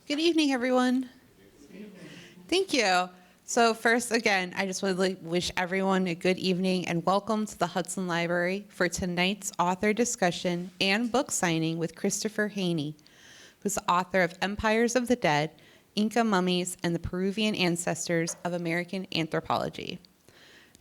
Good evening, everyone. Thank you. So first, again, I just want to wish everyone a good evening and welcome to the Hudson Library for tonight's author discussion and book signing with Christopher Heaney, who's the author of Empires of the Dead, Inca Mummies, and the Peruvian Ancestors of American Anthropology.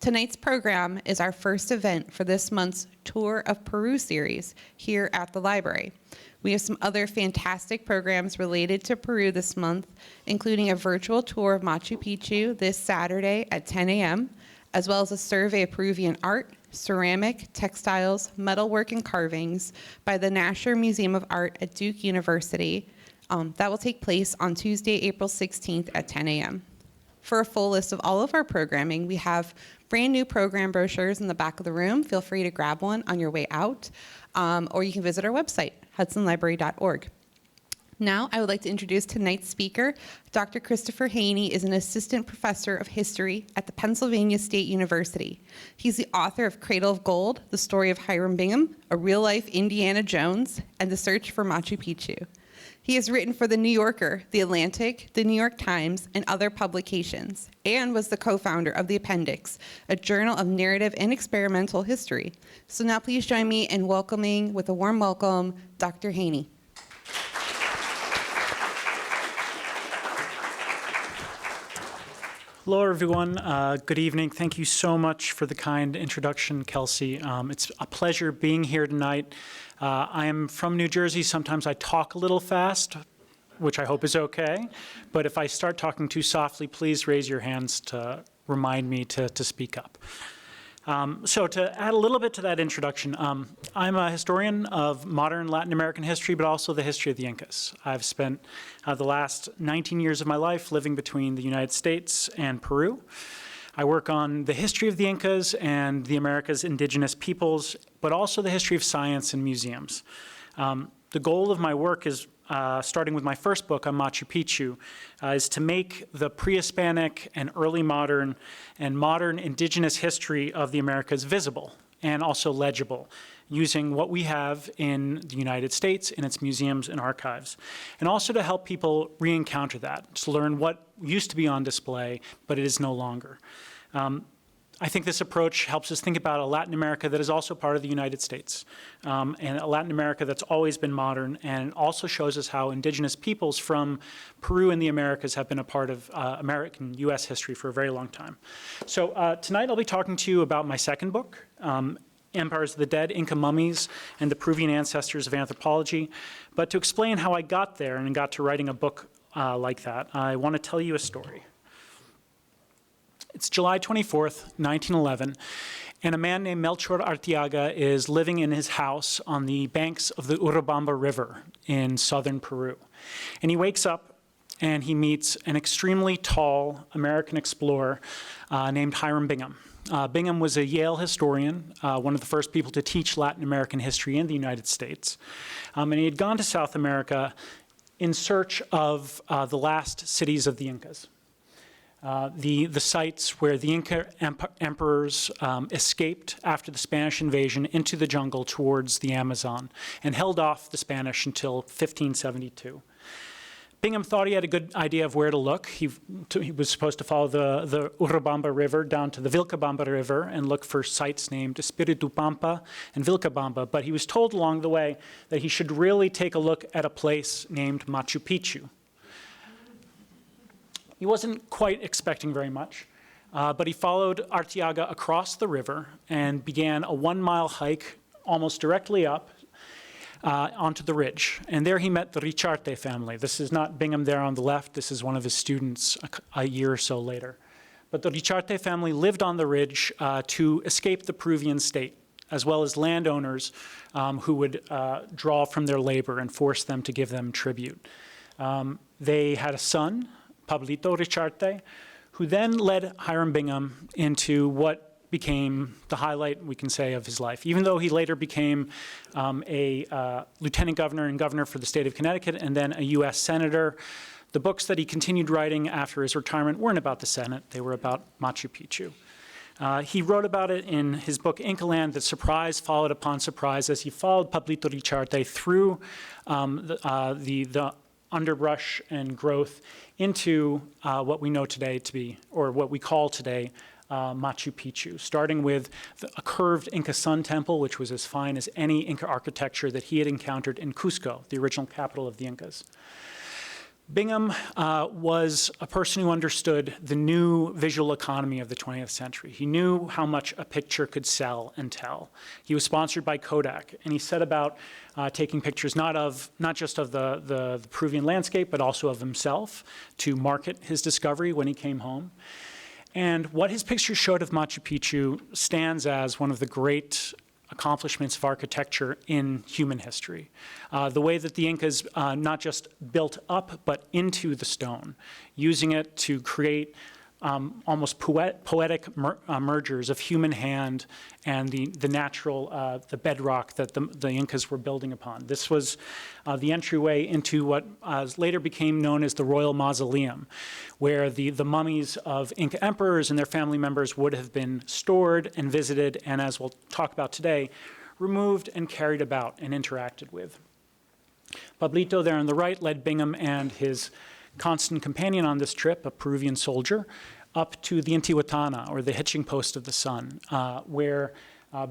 Tonight's program is our first event for this month's Tour of Peru series here at the library. We have some other fantastic programs related to Peru this month, including a virtual tour of Machu Picchu this Saturday at 10 a.m., as well as a survey of Peruvian art, ceramic, textiles, metalwork, and carvings by the Nasher Museum of Art at Duke University. That will take place on Tuesday, April 16th at 10 a.m. For a full list of all of our programming, we have brand new program brochures in the back of the room. Feel free to grab one on your way out, or you can visit our website, hudsonlibrary.org. Now, I would like to introduce tonight's speaker. Dr. Christopher Heaney is an assistant professor of history at the Pennsylvania State University. He's the author of Cradle of Gold, The Story of Hiram Bingham, A Real-Life Indiana Jones, and The Search for Machu Picchu. He has written for The New Yorker, The Atlantic, The New York Times, and other publications, and was the co-founder of The Appendix, a journal of narrative and experimental history. So now please join me in welcoming, with a warm welcome, Dr. Heaney. Hello, everyone. Good evening. Thank you so much for the kind introduction, Kelsey. It's a pleasure being here tonight. I am from New Jersey. Sometimes I talk a little fast, which I hope is okay. But if I start talking too softly, please raise your hands to remind me to speak up. So to add a little bit to that introduction, I'm a historian of modern Latin American history, but also the history of the Incas. I've spent the last 19 years of my life living between the United States and Peru. I work on the history of the Incas and the Americas' indigenous peoples, but also the history of science and museums. The goal of my work is, starting with my first book on Machu Picchu, is to make the pre-Hispanic and early modern and modern indigenous history of the Americas visible and also legible, using what we have in the United States in its museums and archives, and also to help people re-encounter that, to learn what used to be on display, but it is no longer. I think this approach helps us think about a Latin America that is also part of the United States, and a Latin America that's always been modern, and also shows us how indigenous peoples from Peru and the Americas have been a part of American U.S. history for a very long time. So tonight I'll be talking to you about my second book, Empires of the Dead, Inca Mummies, and the Peruvian Ancestors of Anthropology. But to explain how I got there and got to writing a book like that, I want to tell you a story. It's July 24th, 1911, and a man named Melchor Arteaga is living in his house on the banks of the Urubamba River in southern Peru. And he wakes up and he meets an extremely tall American explorer named Hiram Bingham. Bingham was a Yale historian, one of the first people to teach Latin American history in the United States. And he had gone to South America in search of the last cities of the Incas. The sites where the Inca emperors escaped after the Spanish invasion into the jungle towards the Amazon and held off the Spanish until 1572. Bingham thought he had a good idea of where to look. He was supposed to follow the Urubamba River down to the Vilcabamba River and look for sites named Espiritu Pampa and Vilcabamba, but he was told along the way that he should really take a look at a place named Machu Picchu. He wasn't quite expecting very much, but he followed Arteaga across the river and began a 1-mile hike almost directly up onto the ridge. And there he met the Richarte family. This is not Bingham there on the left. This is one of his students a year or so later. But the Richarte family lived on the ridge to escape the Peruvian state, as well as landowners who would draw from their labor and force them to give them tribute. They had a son, Pablito Richarte, who then led Hiram Bingham into what became the highlight, we can say, of his life. Even though he later became a lieutenant governor and governor for the state of Connecticut and then a U.S. senator, the books that he continued writing after his retirement weren't about the Senate. They were about Machu Picchu. He wrote about it in his book, Inca Land, that surprise followed upon surprise as he followed Pablito Richarte through the underbrush and growth into what we know today to be, or what we call today, Machu Picchu, starting with a curved Inca sun temple, which was as fine as any Inca architecture that he had encountered in Cusco, the original capital of the Incas. Bingham was a person who understood the new visual economy of the 20th century. He knew how much a picture could sell and tell. He was sponsored by Kodak, and he set about taking pictures not just of the Peruvian landscape, but also of himself to market his discovery when he came home. And what his pictures showed of Machu Picchu stands as one of the great accomplishments of architecture in human history. The way that the Incas not just built up, but into the stone, using it to create almost poetic mergers of human hand and the natural, the bedrock that the Incas were building upon. This was the entryway into what later became known as the Royal Mausoleum, where the mummies of Inca emperors and their family members would have been stored and visited, and as we'll talk about today, removed and carried about and interacted with. Pablito there on the right led Bingham and his constant companion on this trip, a Peruvian soldier, up to the Intihuatana, or the hitching post of the sun, where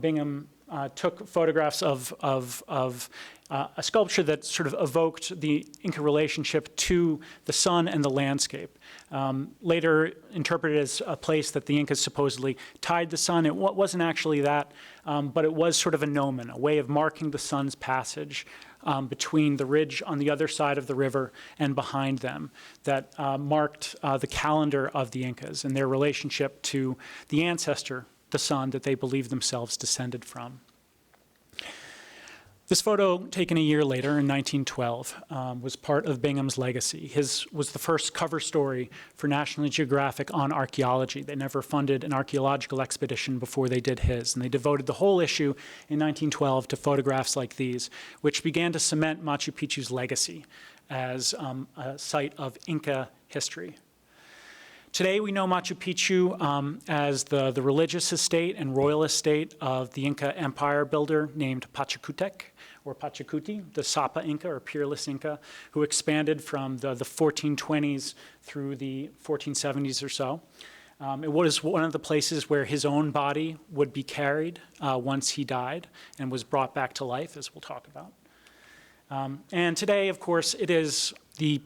Bingham took photographs of a sculpture that sort of evoked the Inca relationship to the sun and the landscape. Later interpreted as a place that the Incas supposedly tied the sun. It wasn't actually that, but it was sort of a gnomon, a way of marking the sun's passage between the ridge on the other side of the river and behind them that marked the calendar of the Incas and their relationship to the ancestor, the sun that they believed themselves descended from. This photo, taken a year later in 1912, was part of Bingham's legacy. His was the first cover story for National Geographic on archaeology. They never funded an archaeological expedition before they did his, and they devoted the whole issue in 1912 to photographs like these, which began to cement Machu Picchu's legacy as a site of Inca history. Today, we know Machu Picchu as the religious estate and royal estate of the Inca empire builder named Pachacutec, or Pachacuti, the Sapa Inca, or peerless Inca, who expanded from the 1420s through the 1470s or so. It was one of the places where his own body would be carried once he died and was brought back to life, as we'll talk about. And today, of course, it is the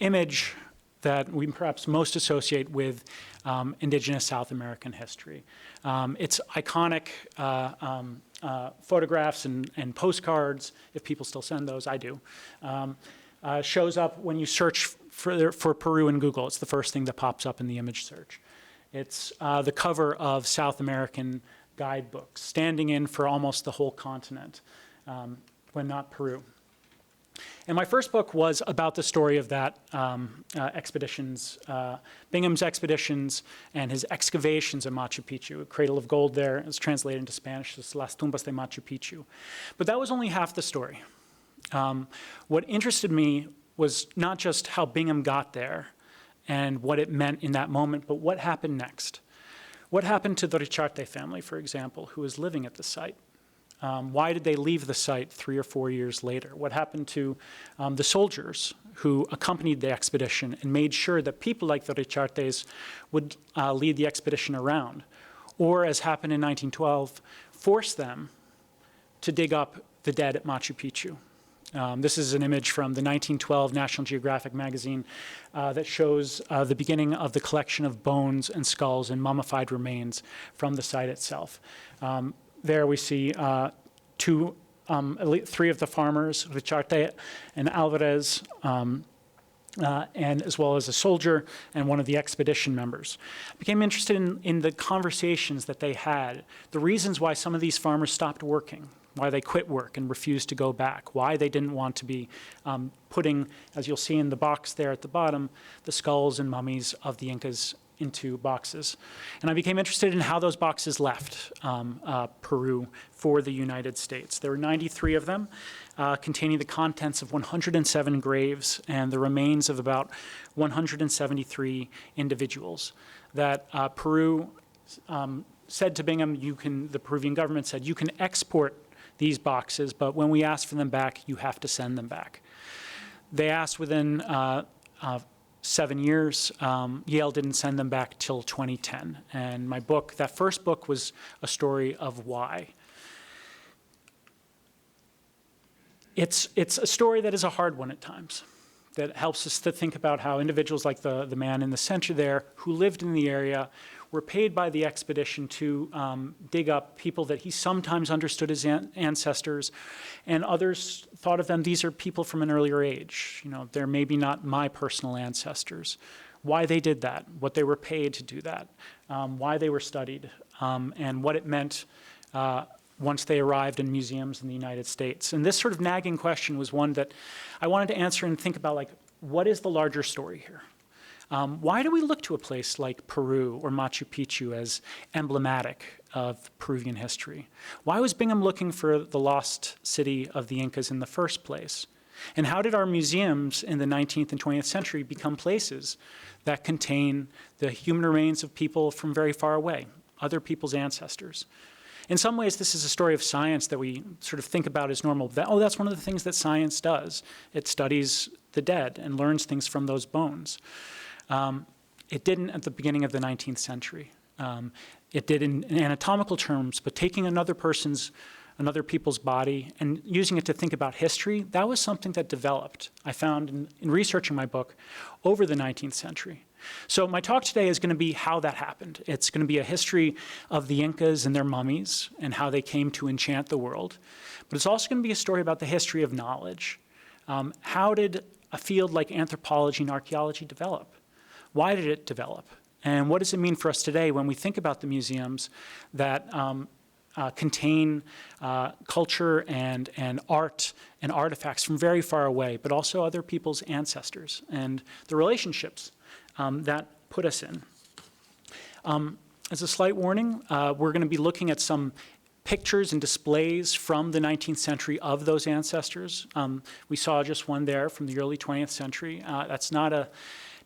image that we perhaps most associate with Indigenous South American history. It's iconic photographs and postcards, if people still send those, I do, shows up when you search for Peru in Google. It's the first thing that pops up in the image search. It's the cover of South American guidebooks, standing in for almost the whole continent, when not Peru. And my first book was about the story of that expeditions, Bingham's expeditions and his excavations at Machu Picchu. A Cradle of Gold there is translated into Spanish as Las Tumbas de Machu Picchu. But that was only half the story. What interested me was not just how Bingham got there and what it meant in that moment, but what happened next. What happened to the Richarte family, for example, who was living at the site? Why did they leave the site 3 or 4 years later? What happened to the soldiers who accompanied the expedition and made sure that people like the Richartes would lead the expedition around? Or, as happened in 1912, force them to dig up the dead at Machu Picchu. This is an image from the 1912 National Geographic magazine that shows the beginning of the collection of bones and skulls and mummified remains from the site itself. There we see three of the farmers, Richarte and Alvarez, and as well as a soldier and one of the expedition members. I became interested in the conversations that they had, the reasons why some of these farmers stopped working, why they quit work and refused to go back, why they didn't want to be putting, as you'll see in the box there at the bottom, the skulls and mummies of the Incas into boxes. And I became interested in how those boxes left Peru for the United States. There were 93 of them, containing the contents of 107 graves and the remains of about 173 individuals that Peru said to Bingham, the Peruvian government said, you can export these boxes, but when we ask for them back, you have to send them back. They asked within 7 years. Yale didn't send them back till 2010. And my book, that first book, was a story of why. It's a story that is a hard one at times, that helps us to think about how individuals like the man in the center there, who lived in the area, were paid by the expedition to dig up people that he sometimes understood as ancestors, and others thought of them, these are people from an earlier age. You know, they're maybe not my personal ancestors. Why they did that, what they were paid to do that, why they were studied, and what it meant once they arrived in museums in the United States. And this sort of nagging question was one that I wanted to answer and think about, like, what is the larger story here? Why do we look to a place like Peru or Machu Picchu as emblematic of Peruvian history? Why was Bingham looking for the lost city of the Incas in the first place? And how did our museums in the 19th and 20th century become places that contain the human remains of people from very far away, other people's ancestors? In some ways, this is a story of science that we sort of think about as normal. That's one of the things that science does. It studies the dead and learns things from those bones. It didn't at the beginning of the 19th century. It did in anatomical terms, but taking another people's body and using it to think about history, that was something that developed, I found in researching my book, over the 19th century. So my talk today is going to be how that happened. It's going to be a history of the Incas and their mummies and how they came to enchant the world. But it's also going to be a story about the history of knowledge. How did a field like anthropology and archaeology develop? Why did it develop? And what does it mean for us today when we think about the museums that contain culture and art and artifacts from very far away, but also other people's ancestors and the relationships that put us in? As a slight warning, we're going to be looking at some pictures and displays from the 19th century of those ancestors. We saw just one there from the early 20th century. That's not a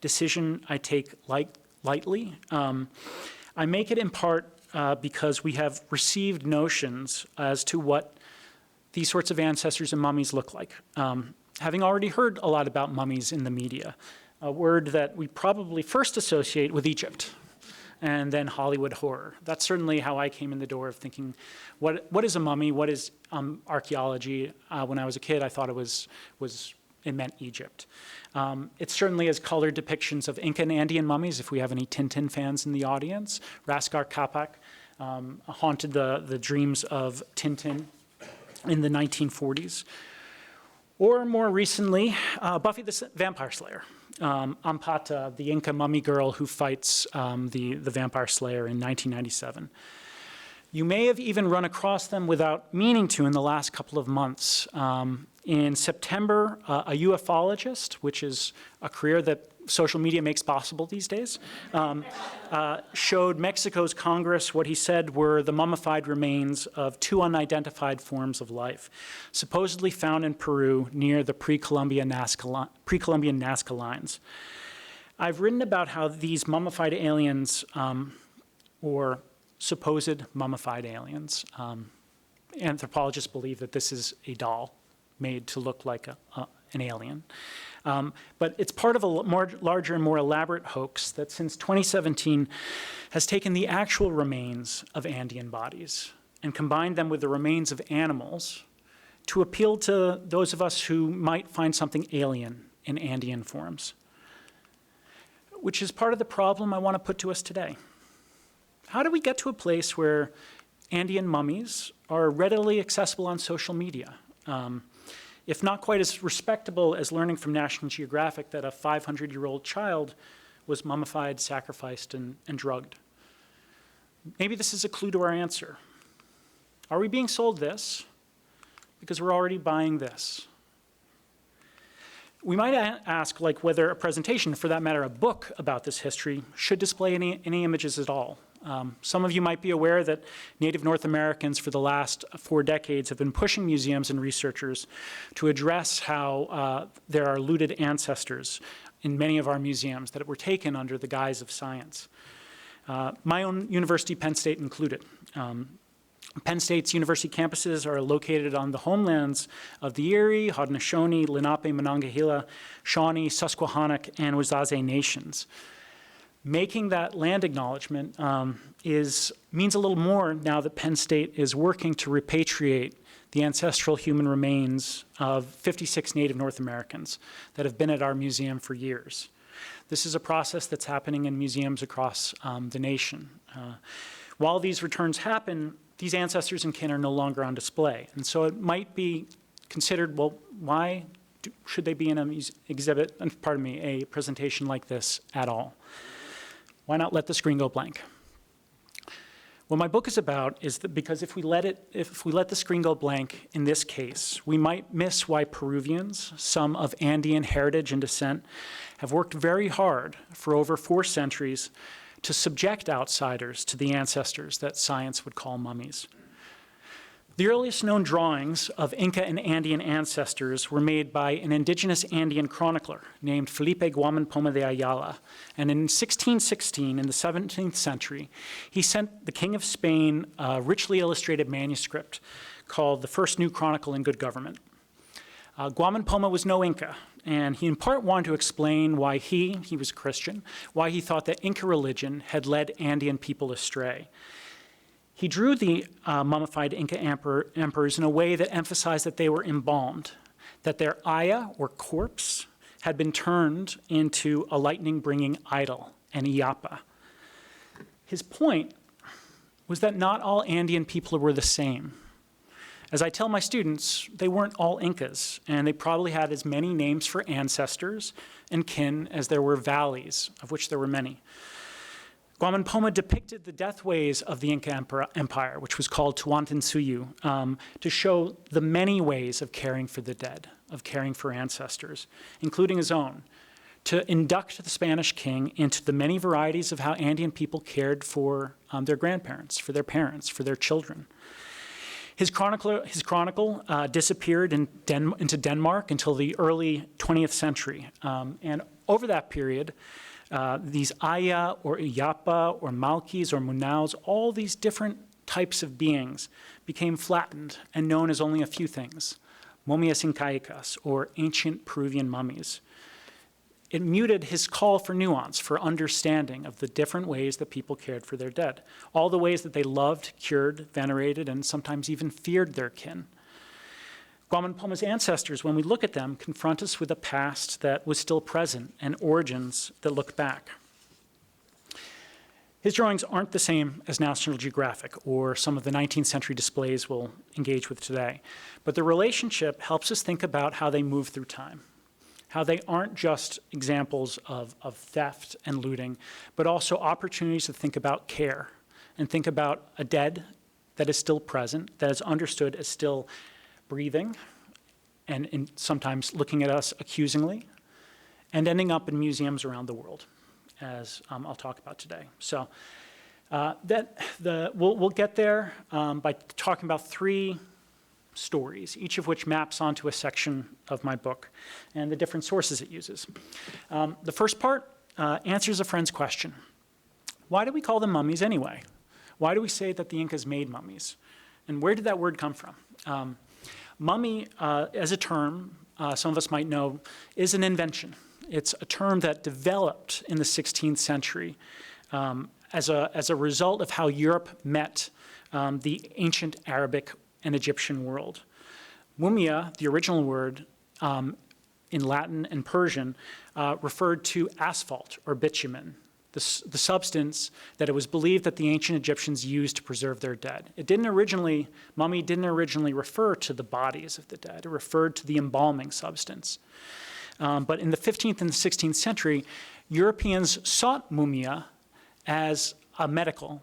decision I take lightly. I make it in part because we have received notions as to what these sorts of ancestors and mummies look like. Having already heard a lot about mummies in the media, a word that we probably first associate with Egypt and then Hollywood horror. That's certainly how I came in the door of thinking, what is a mummy? What is archaeology? When I was a kid, I thought it meant Egypt. It certainly has colored depictions of Inca and Andean mummies, if we have any Tintin fans in the audience. Raskar Kapak haunted the dreams of Tintin in the 1940s. Or more recently, Buffy the Vampire Slayer. Ampata, the Inca mummy girl who fights the Vampire Slayer in 1997. You may have even run across them without meaning to in the last couple of months. In September, a ufologist, which is a career that social media makes possible these days, showed Mexico's Congress what he said were the mummified remains of 2 unidentified forms of life, supposedly found in Peru near the pre-Columbian Nazca lines. I've written about how these mummified aliens, or supposed mummified aliens, anthropologists believe that this is a doll made to look like an alien. But it's part of a larger and more elaborate hoax that since 2017 has taken the actual remains of Andean bodies and combined them with the remains of animals to appeal to those of us who might find something alien in Andean forms, which is part of the problem I want to put to us today. How do we get to a place where Andean mummies are readily accessible on social media? If not quite as respectable as learning from National Geographic that a 500-year-old child was mummified, sacrificed, and drugged. Maybe this is a clue to our answer. Are we being sold this because we're already buying this? We might ask, like, whether a presentation, for that matter, a book about this history, should display any images at all. Some of you might be aware that Native North Americans for the last 4 decades have been pushing museums and researchers to address how there are looted ancestors in many of our museums that were taken under the guise of science. My own university, Penn State included. Penn State's university campuses are located on the homelands of the Erie, Haudenosaunee, Lenape, Monongahela, Shawnee, Susquehannock, and Wazaze nations. Making that land acknowledgement means a little more now that Penn State is working to repatriate the ancestral human remains of 56 Native North Americans that have been at our museum for years. This is a process that's happening in museums across the nation. While these returns happen, these ancestors and kin are no longer on display. And so it might be considered, well, why should they be in a presentation like this at all? Why not let the screen go blank? What my book is about is that because if we let the screen go blank in this case, we might miss why Peruvians, some of Andean heritage and descent, have worked very hard for over 4 centuries to subject outsiders to the ancestors that science would call mummies. The earliest known drawings of Inca and Andean ancestors were made by an indigenous Andean chronicler named Felipe Guaman de Ayala. And in 1616, in the 17th century, he sent the King of Spain a richly illustrated manuscript called The First New Chronicle in Good Government. Guaman was no Inca, and he in part wanted to explain why he was a Christian, why he thought that Inca religion had led Andean people astray. He drew the mummified Inca emperors in a way that emphasized that they were embalmed, that their aya, or corpse, had been turned into a lightning-bringing idol, an illapa. His point was that not all Andean people were the same. As I tell my students, they weren't all Incas, and they probably had as many names for ancestors and kin as there were valleys, of which there were many. Guaman depicted the death ways of the Inca Empire, which was called Tuantinsuyu, to show the many ways of caring for the dead, of caring for ancestors, including his own, to induct the Spanish king into the many varieties of how Andean people cared for their grandparents, for their parents, for their children. His chronicle disappeared into Denmark until the early 20th century, and over that period, these aya or illapa or malkis or munaus, all these different types of beings became flattened and known as only a few things, momias incaicas, or ancient Peruvian mummies. It muted his call for nuance, for understanding of the different ways that people cared for their dead, all the ways that they loved, cured, venerated, and sometimes even feared their kin. Guaman ancestors, when we look at them, confront us with a past that was still present and origins that look back. His drawings aren't the same as National Geographic or some of the 19th century displays we'll engage with today, but the relationship helps us think about how they move through time, how they aren't just examples of theft and looting, but also opportunities to think about care and think about a dead that is still present, that is understood as still breathing, and sometimes looking at us accusingly, and ending up in museums around the world, as I'll talk about today. So we'll get there by talking about 3 stories, each of which maps onto a section of my book and the different sources it uses. The first part answers a friend's question. Why do we call them mummies anyway? Why do we say that the Incas made mummies? And where did that word come from? Mummy, as a term, some of us might know, is an invention. It's a term that developed in the 16th century as a result of how Europe met the ancient Arabic and Egyptian world. Mumia, the original word in Latin and Persian, referred to asphalt or bitumen, the substance that it was believed that the ancient Egyptians used to preserve their dead. Mummy didn't originally refer to the bodies of the dead. It referred to the embalming substance. But in the 15th and the 16th century, Europeans sought mumia as a medical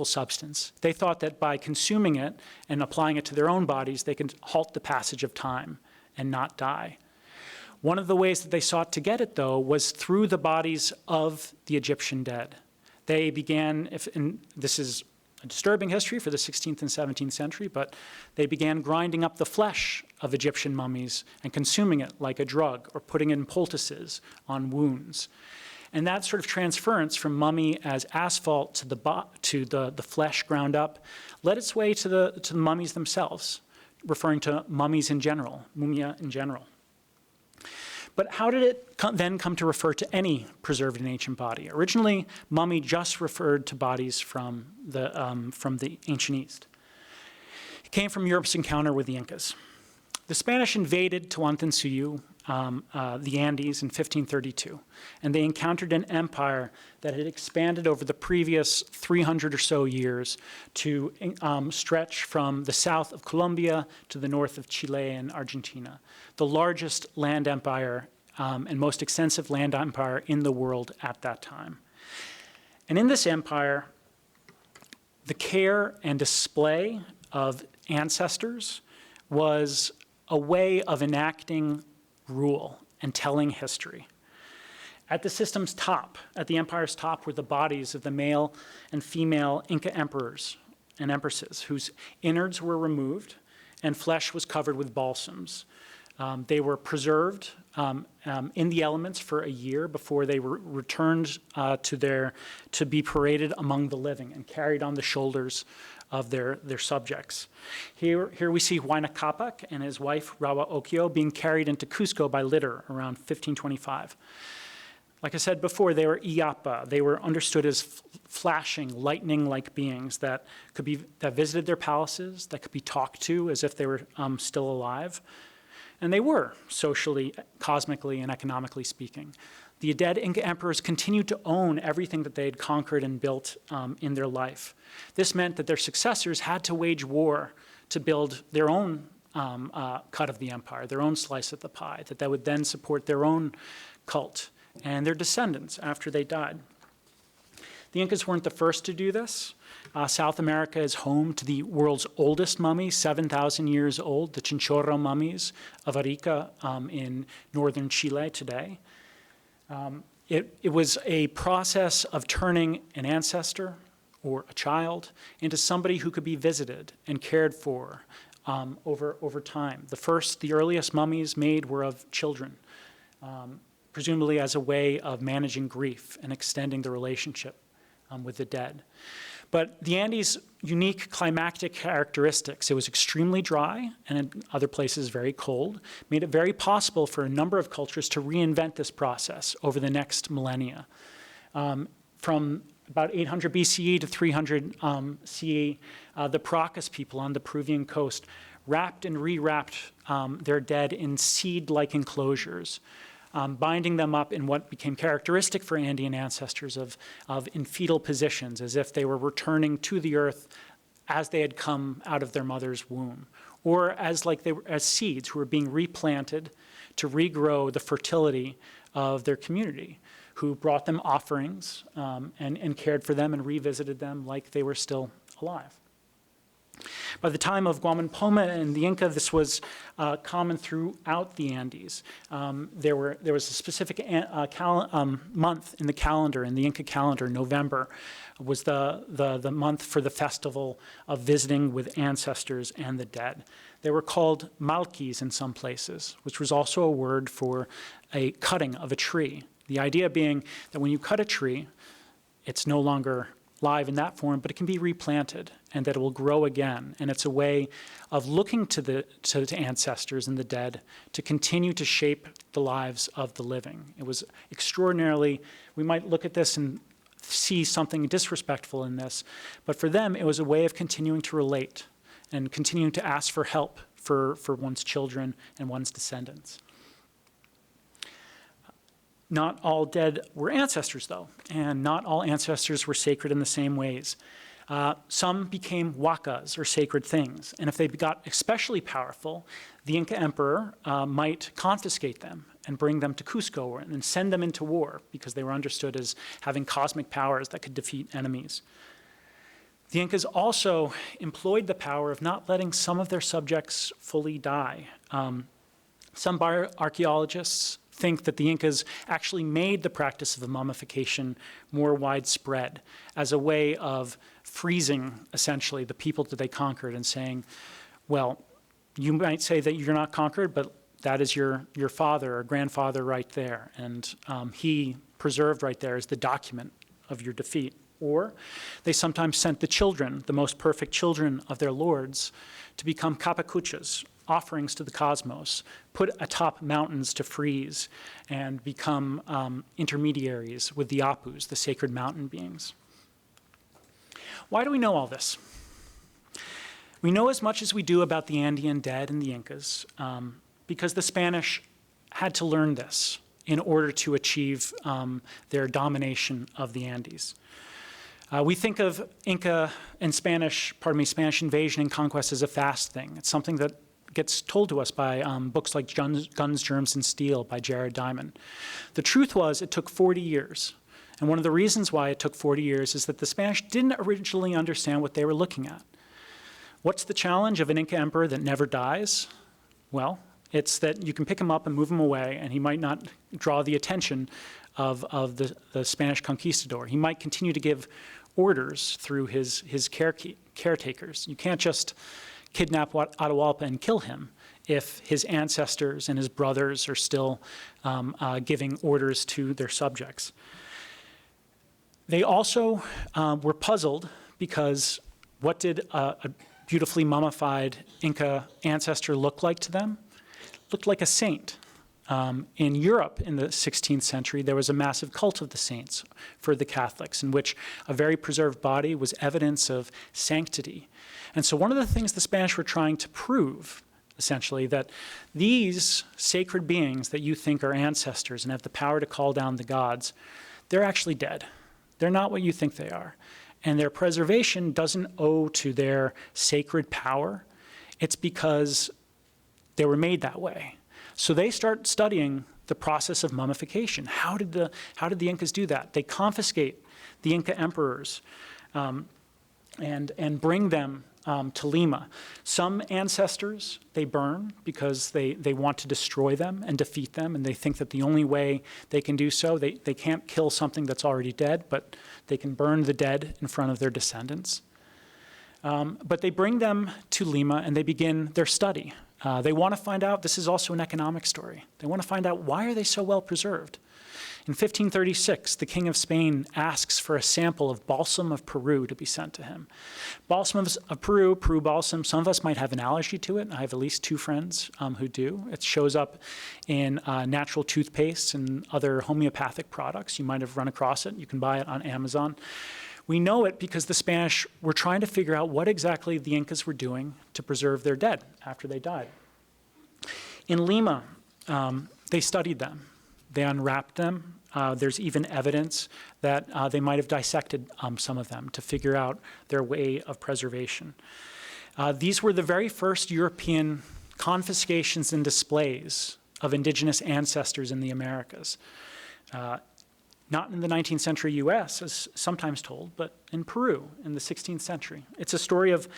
substance. They thought that by consuming it and applying it to their own bodies, they could halt the passage of time and not die. One of the ways that they sought to get it, though, was through the bodies of the Egyptian dead. They began, and this is a disturbing history for the 16th and 17th century, but they began grinding up the flesh of Egyptian mummies and consuming it like a drug or putting in poultices on wounds. And that sort of transference from mummy as asphalt to the flesh ground up led its way to the mummies themselves, referring to mummies in general, mumia in general. But how did it then come to refer to any preserved and ancient body? Originally, mummy just referred to bodies from the ancient East. It came from Europe's encounter with the Incas. The Spanish invaded Tahuantinsuyu, the Andes, in 1532, and they encountered an empire that had expanded over the previous 300 or so years to stretch from the south of Colombia to the north of Chile and Argentina, the largest land empire and most extensive land empire in the world at that time. And in this empire, the care and display of ancestors was a way of enacting rule and telling history. At the system's top, at the empire's top, were the bodies of the male and female Inca emperors and empresses whose innards were removed and flesh was covered with balsams. They were preserved in the elements for a year before they were returned to be paraded among the living and carried on the shoulders of their subjects. Here we see Huayna Capac and his wife Rawa Okio being carried into Cusco by litter around 1525. Like I said before, they were Iapa. They were understood as flashing, lightning-like beings that visited their palaces, that could be talked to as if they were still alive. And they were, socially, cosmically, and economically speaking. The dead Inca emperors continued to own everything that they had conquered and built in their life. This meant that their successors had to wage war to build their own cut of the empire, their own slice of the pie, that they would then support their own cult and their descendants after they died. The Incas weren't the first to do this. South America is home to the world's oldest mummies, 7,000 years old, the Chinchorro mummies of Arica in northern Chile today. It was a process of turning an ancestor or a child into somebody who could be visited and cared for over time. The earliest mummies made were of children, presumably as a way of managing grief and extending the relationship with the dead. But the Andes' unique climactic characteristics, it was extremely dry and in other places very cold, made it very possible for a number of cultures to reinvent this process over the next millennia. From about 800 BCE to 300 CE, the Paracas people on the Peruvian coast wrapped and rewrapped their dead in seed-like enclosures, binding them up in what became characteristic for Andean ancestors of in fetal positions, as if they were returning to the earth as they had come out of their mother's womb, or as seeds who were being replanted to regrow the fertility of their community, who brought them offerings and cared for them and revisited them like they were still alive. By the time of Guaman and the Inca, this was common throughout the Andes. There was a specific month in the calendar, in the Inca calendar. November was the month for the festival of visiting with ancestors and the dead. They were called malquis in some places, which was also a word for a cutting of a tree. The idea being that when you cut a tree, it's no longer live in that form, but it can be replanted and that it will grow again. And it's a way of looking to ancestors and the dead to continue to shape the lives of the living. It was extraordinarily, we might look at this and see something disrespectful in this, but for them it was a way of continuing to relate and continuing to ask for help for one's children and one's descendants. Not all dead were ancestors, though, and not all ancestors were sacred in the same ways. Some became wakas, or sacred things, and if they got especially powerful, the Inca emperor might confiscate them and bring them to Cusco and send them into war because they were understood as having cosmic powers that could defeat enemies. The Incas also employed the power of not letting some of their subjects fully die. Some bioarchaeologists think that the Incas actually made the practice of mummification more widespread as a way of freezing, essentially, the people that they conquered and saying, well, you might say that you're not conquered, but that is your father or grandfather right there. And he preserved right there as the document of your defeat. Or they sometimes sent the children, the most perfect children of their lords, to become capacuchas, offerings to the cosmos, put atop mountains to freeze, and become intermediaries with the apus, the sacred mountain beings. Why do we know all this? We know as much as we do about the Andean dead and the Incas because the Spanish had to learn this in order to achieve their domination of the Andes. We think of Inca and Spanish invasion and conquest as a fast thing. It's something that gets told to us by books like Guns, Germs, and Steel by Jared Diamond. The truth was it took 40 years. And one of the reasons why it took 40 years is that the Spanish didn't originally understand what they were looking at. What's the challenge of an Inca emperor that never dies? Well, it's that you can pick him up and move him away, and he might not draw the attention of the Spanish conquistador. He might continue to give orders through his caretakers. You can't just kidnap Atahualpa and kill him if his ancestors and his brothers are still giving orders to their subjects. They also were puzzled because what did a beautifully mummified Inca ancestor look like to them? Looked like a saint. In Europe in the 16th century, there was a massive cult of the saints for the Catholics, in which a very preserved body was evidence of sanctity. And so one of the things the Spanish were trying to prove, essentially, that these sacred beings that you think are ancestors and have the power to call down the gods, they're actually dead. They're not what you think they are. And their preservation doesn't owe to their sacred power. It's because they were made that way. So they start studying the process of mummification. How did the Incas do that? They confiscate the Inca emperors and bring them to Lima. Some ancestors they burn because they want to destroy them and defeat them, and they think that the only way they can do so, they can't kill something that's already dead, but they can burn the dead in front of their descendants. But they bring them to Lima and they begin their study. They want to find out, this is also an economic story, they want to find out why are they so well preserved. In 1536, the King of Spain asks for a sample of balsam of Peru to be sent to him. Balsam of Peru, Peru balsam, some of us might have an allergy to it. I have at least 2 friends who do. It shows up in natural toothpaste and other homeopathic products. You might have run across it. You can buy it on Amazon. We know it because the Spanish were trying to figure out what exactly the Incas were doing to preserve their dead after they died. In Lima, they studied them. They unwrapped them. There's even evidence that they might have dissected some of them to figure out their way of preservation. These were the very first European confiscations and displays of indigenous ancestors in the Americas. Not in the 19th century US, as sometimes told, but in Peru in the 16th century. It's a story of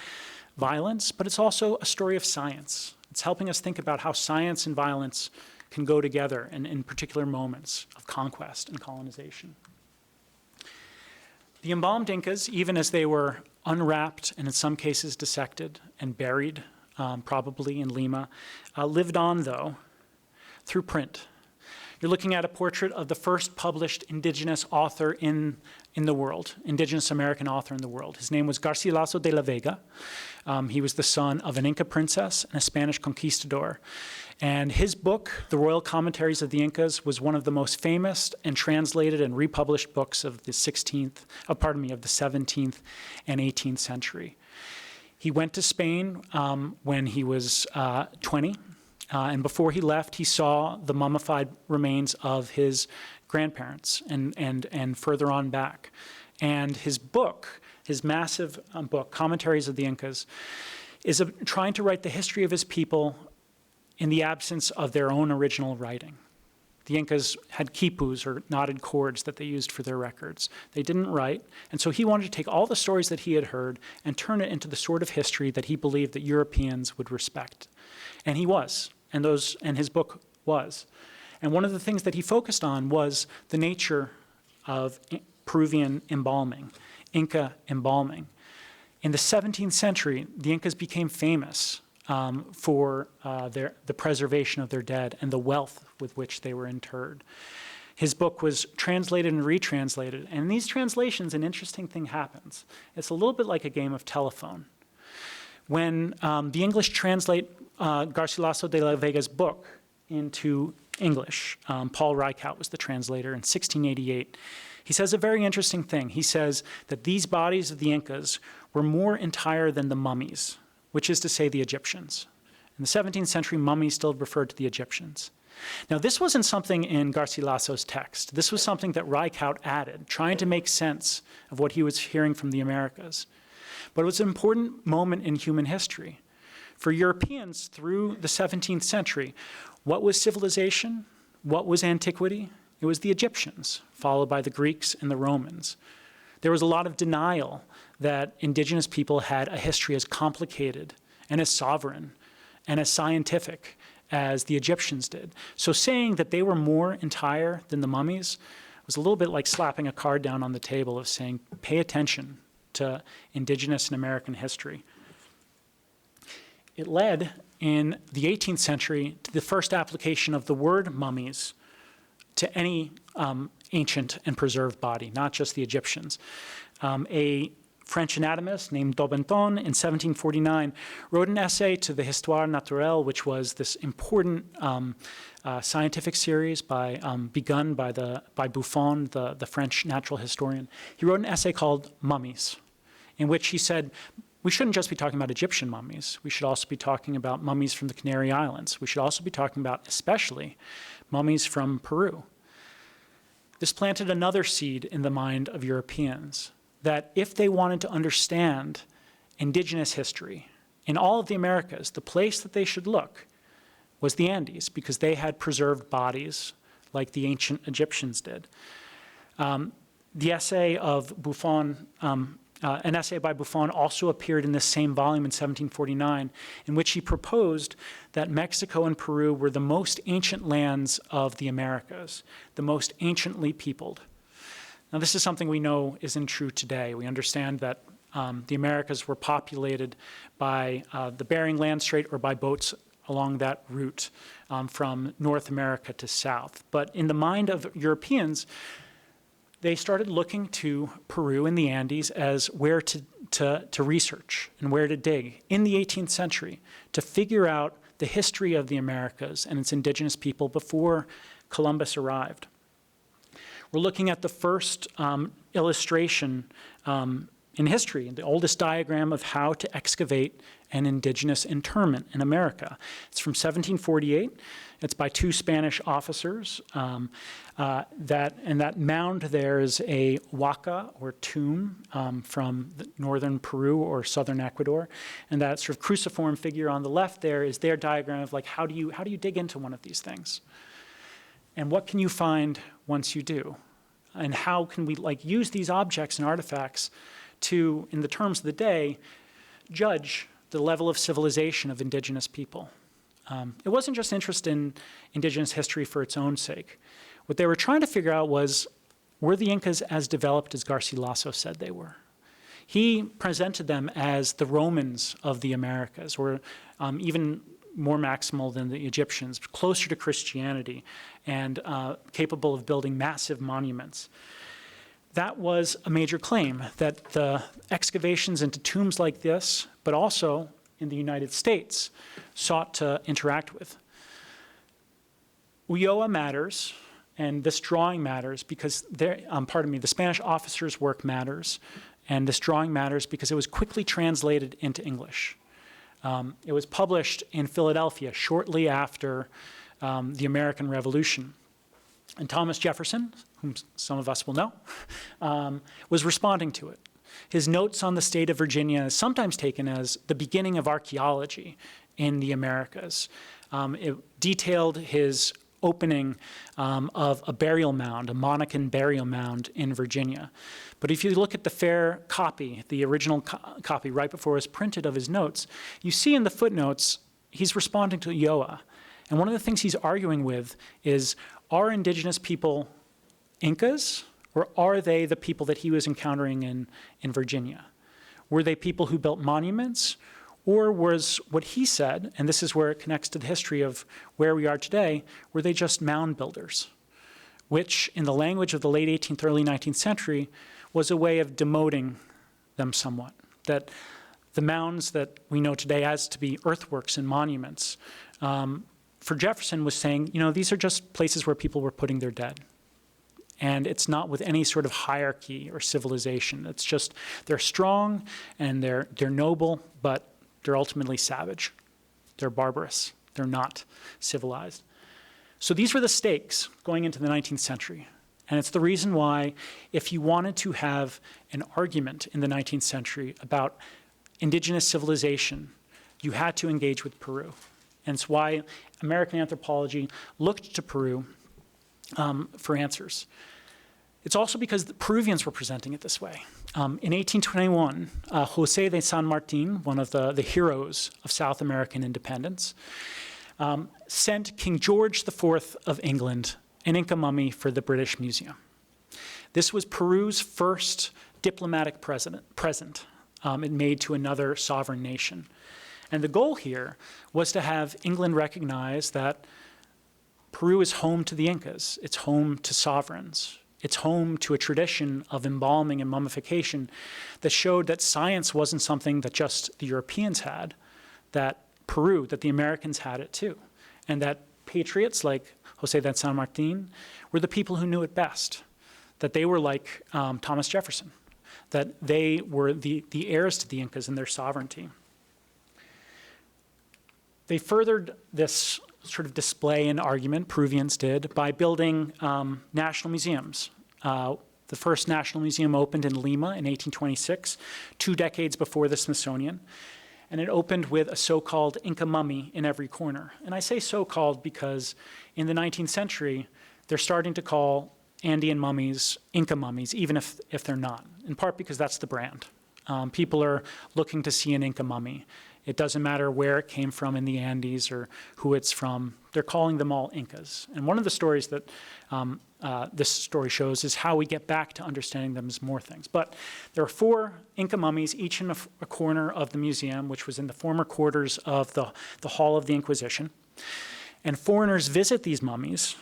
violence, but it's also a story of science. It's helping us think about how science and violence can go together in particular moments of conquest and colonization. The embalmed Incas, even as they were unwrapped and in some cases dissected and buried, probably in Lima, lived on, though, through print. You're looking at a portrait of the first published indigenous author in the world, indigenous American author in the world. His name was Garcilaso de la Vega. He was the son of an Inca princess and a Spanish conquistador. And his book, The Royal Commentaries of the Incas, was one of the most famous and translated and republished books of the 17th and 18th century. He went to Spain when he was 20. And before he left, he saw the mummified remains of his grandparents and further on back. And his book, his massive book, Commentaries of the Incas, is trying to write the history of his people in the absence of their own original writing. The Incas had quipus, or knotted cords, that they used for their records. They didn't write, and so he wanted to take all the stories that he had heard and turn it into the sort of history that he believed that Europeans would respect. And he was. And his book was. And one of the things that he focused on was the nature of Peruvian embalming, Inca embalming. In the 17th century, the Incas became famous for the preservation of their dead and the wealth with which they were interred. His book was translated and retranslated. And in these translations, an interesting thing happens. It's a little bit like a game of telephone. When the English translate Garcilaso de la Vega's book into English, Paul Reichout was the translator in 1688, he says a very interesting thing. He says that these bodies of the Incas were more entire than the mummies, which is to say the Egyptians. In the 17th century, mummies still referred to the Egyptians. Now, this wasn't something in Garcilaso's text. This was something that Reichout added, trying to make sense of what he was hearing from the Americas. But it was an important moment in human history. For Europeans through the 17th century, what was civilization? What was antiquity? It was the Egyptians, followed by the Greeks and the Romans. There was a lot of denial that indigenous people had a history as complicated and as sovereign and as scientific as the Egyptians did. So saying that they were more entire than the mummies was a little bit like slapping a card down on the table of saying, pay attention to indigenous and American history. It led in the 18th century to the first application of the word mummies to any ancient and preserved body, not just the Egyptians. A French anatomist named Daubenton in 1749 wrote an essay to the Histoire naturelle, which was this important scientific series begun by Buffon, the French natural historian. He wrote an essay called Mummies, in which he said, we shouldn't just be talking about Egyptian mummies. We should also be talking about mummies from the Canary Islands. We should also be talking about, especially, mummies from Peru. This planted another seed in the mind of Europeans, that if they wanted to understand indigenous history in all of the Americas, the place that they should look was the Andes, because they had preserved bodies like the ancient Egyptians did. The essay of Buffon, an essay by Buffon also appeared in this same volume in 1749, in which he proposed that Mexico and Peru were the most ancient lands of the Americas, the most anciently peopled. Now, this is something we know isn't true today. We understand that the Americas were populated by the Bering Land Strait or by boats along that route from North America to south. But in the mind of Europeans, they started looking to Peru and the Andes as where to research and where to dig in the 18th century to figure out the history of the Americas and its indigenous people before Columbus arrived. We're looking at the first illustration in history, the oldest diagram of how to excavate an indigenous interment in America. It's from 1748. It's by two Spanish officers. That mound there is a huaca, or tomb, from northern Peru or southern Ecuador. And that sort of cruciform figure on the left there is their diagram of, like, how do you dig into one of these things? And what can you find once you do? And how can we, like, use these objects and artifacts to, in the terms of the day, judge the level of civilization of indigenous people? It wasn't just interest in indigenous history for its own sake. What they were trying to figure out was, were the Incas as developed as Garcilaso said they were? He presented them as the Romans of the Americas, or even more maximal than the Egyptians, closer to Christianity, and capable of building massive monuments. That was a major claim, that the excavations into tombs like this, but also in the United States, sought to interact with. Ulloa matters, and this drawing matters because the Spanish officer's work matters, and this drawing matters because it was quickly translated into English. It was published in Philadelphia shortly after the American Revolution. And Thomas Jefferson, whom some of us will know, was responding to it. His notes on the state of Virginia is sometimes taken as the beginning of archaeology in the Americas. It detailed his opening of a burial mound, a Monacan burial mound in Virginia. But if you look at the fair copy, the original copy right before it was printed of his notes, you see in the footnotes he's responding to Ulloa. And one of the things he's arguing with is, are indigenous people Incas, or are they the people that he was encountering in Virginia? Were they people who built monuments? Or was what he said, and this is where it connects to the history of where we are today, were they just mound builders? which in the language of the late 18th, early 19th century was a way of demoting them somewhat. That the mounds that we know today as to be earthworks and monuments, for Jefferson was saying, these are just places where people were putting their dead. And it's not with any sort of hierarchy or civilization. It's just they're strong and they're noble, but they're ultimately savage. They're barbarous. They're not civilized. So these were the stakes going into the 19th century. And it's the reason why, if you wanted to have an argument in the 19th century about indigenous civilization, you had to engage with Peru. And it's why American anthropology looked to Peru for answers. It's also because the Peruvians were presenting it this way. In 1821, José de San Martín, one of the heroes of South American independence, sent King George IV of England an Inca mummy for the British Museum. This was Peru's first diplomatic present it made to another sovereign nation. And the goal here was to have England recognize that Peru is home to the Incas. It's home to sovereigns. It's home to a tradition of embalming and mummification that showed that science wasn't something that just the Europeans had, that Peru, that the Americans had it too. And that patriots like José de San Martín were the people who knew it best, that they were like Thomas Jefferson, that they were the heirs to the Incas and their sovereignty. They furthered this sort of display and argument, Peruvians did, by building national museums. The first national museum opened in Lima in 1826, 2 decades before the Smithsonian. And it opened with a so-called Inca mummy in every corner. And I say so-called because in the 19th century, they're starting to call Andean mummies Inca mummies, even if they're not, in part because that's the brand. People are looking to see an Inca mummy. It doesn't matter where it came from in the Andes or who it's from. They're calling them all Incas. And one of the stories that this story shows is how we get back to understanding them as more things. But there are 4 Inca mummies, each in a corner of the museum, which was in the former quarters of the Hall of the Inquisition. And foreigners visit these mummies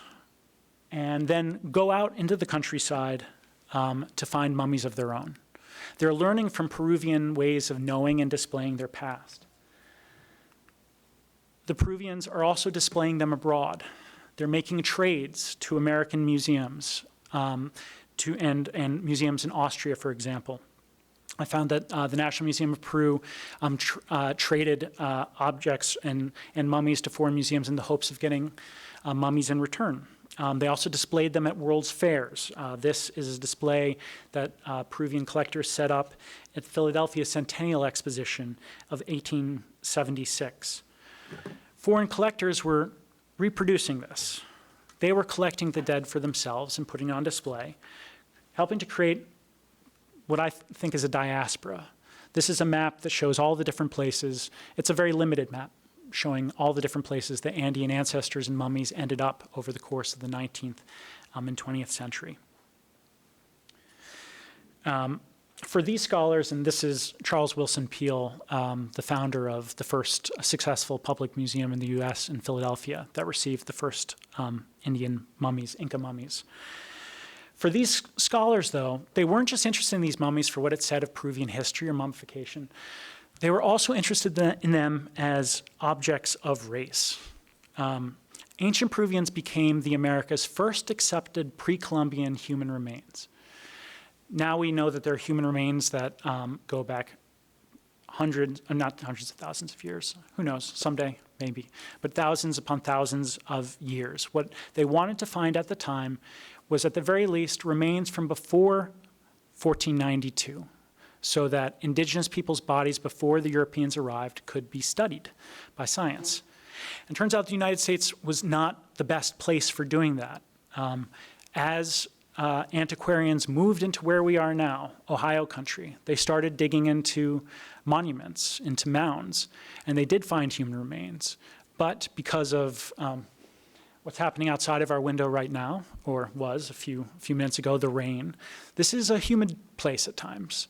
and then go out into the countryside to find mummies of their own. They're learning from Peruvian ways of knowing and displaying their past. The Peruvians are also displaying them abroad. They're making trades to American museums and museums in Austria, for example. I found that the National Museum of Peru traded objects and mummies to foreign museums in the hopes of getting mummies in return. They also displayed them at World's Fairs. This is a display that Peruvian collectors set up at Philadelphia Centennial Exposition of 1876. Foreign collectors were reproducing this. They were collecting the dead for themselves and putting it on display, helping to create what I think is a diaspora. This is a map that shows all the different places. It's a very limited map, showing all the different places that Andean ancestors and mummies ended up over the course of the 19th and 20th century. For these scholars, and this is Charles Wilson Peale, the founder of the first successful public museum in the US in Philadelphia that received the first Indian mummies, Inca mummies. For these scholars, though, they weren't just interested in these mummies for what it said of Peruvian history or mummification. They were also interested in them as objects of race. Ancient Peruvians became the Americas' first accepted pre-Columbian human remains. Now we know that there are human remains that go back not hundreds of thousands of years. Who knows, someday, maybe. But thousands upon thousands of years. What they wanted to find at the time was at the very least remains from before 1492, so that indigenous people's bodies before the Europeans arrived could be studied by science. And it turns out the United States was not the best place for doing that. As antiquarians moved into where we are now, Ohio country, they started digging into monuments, into mounds, and they did find human remains. But because of what's happening outside of our window right now, or was a few minutes ago, the rain, this is a humid place at times.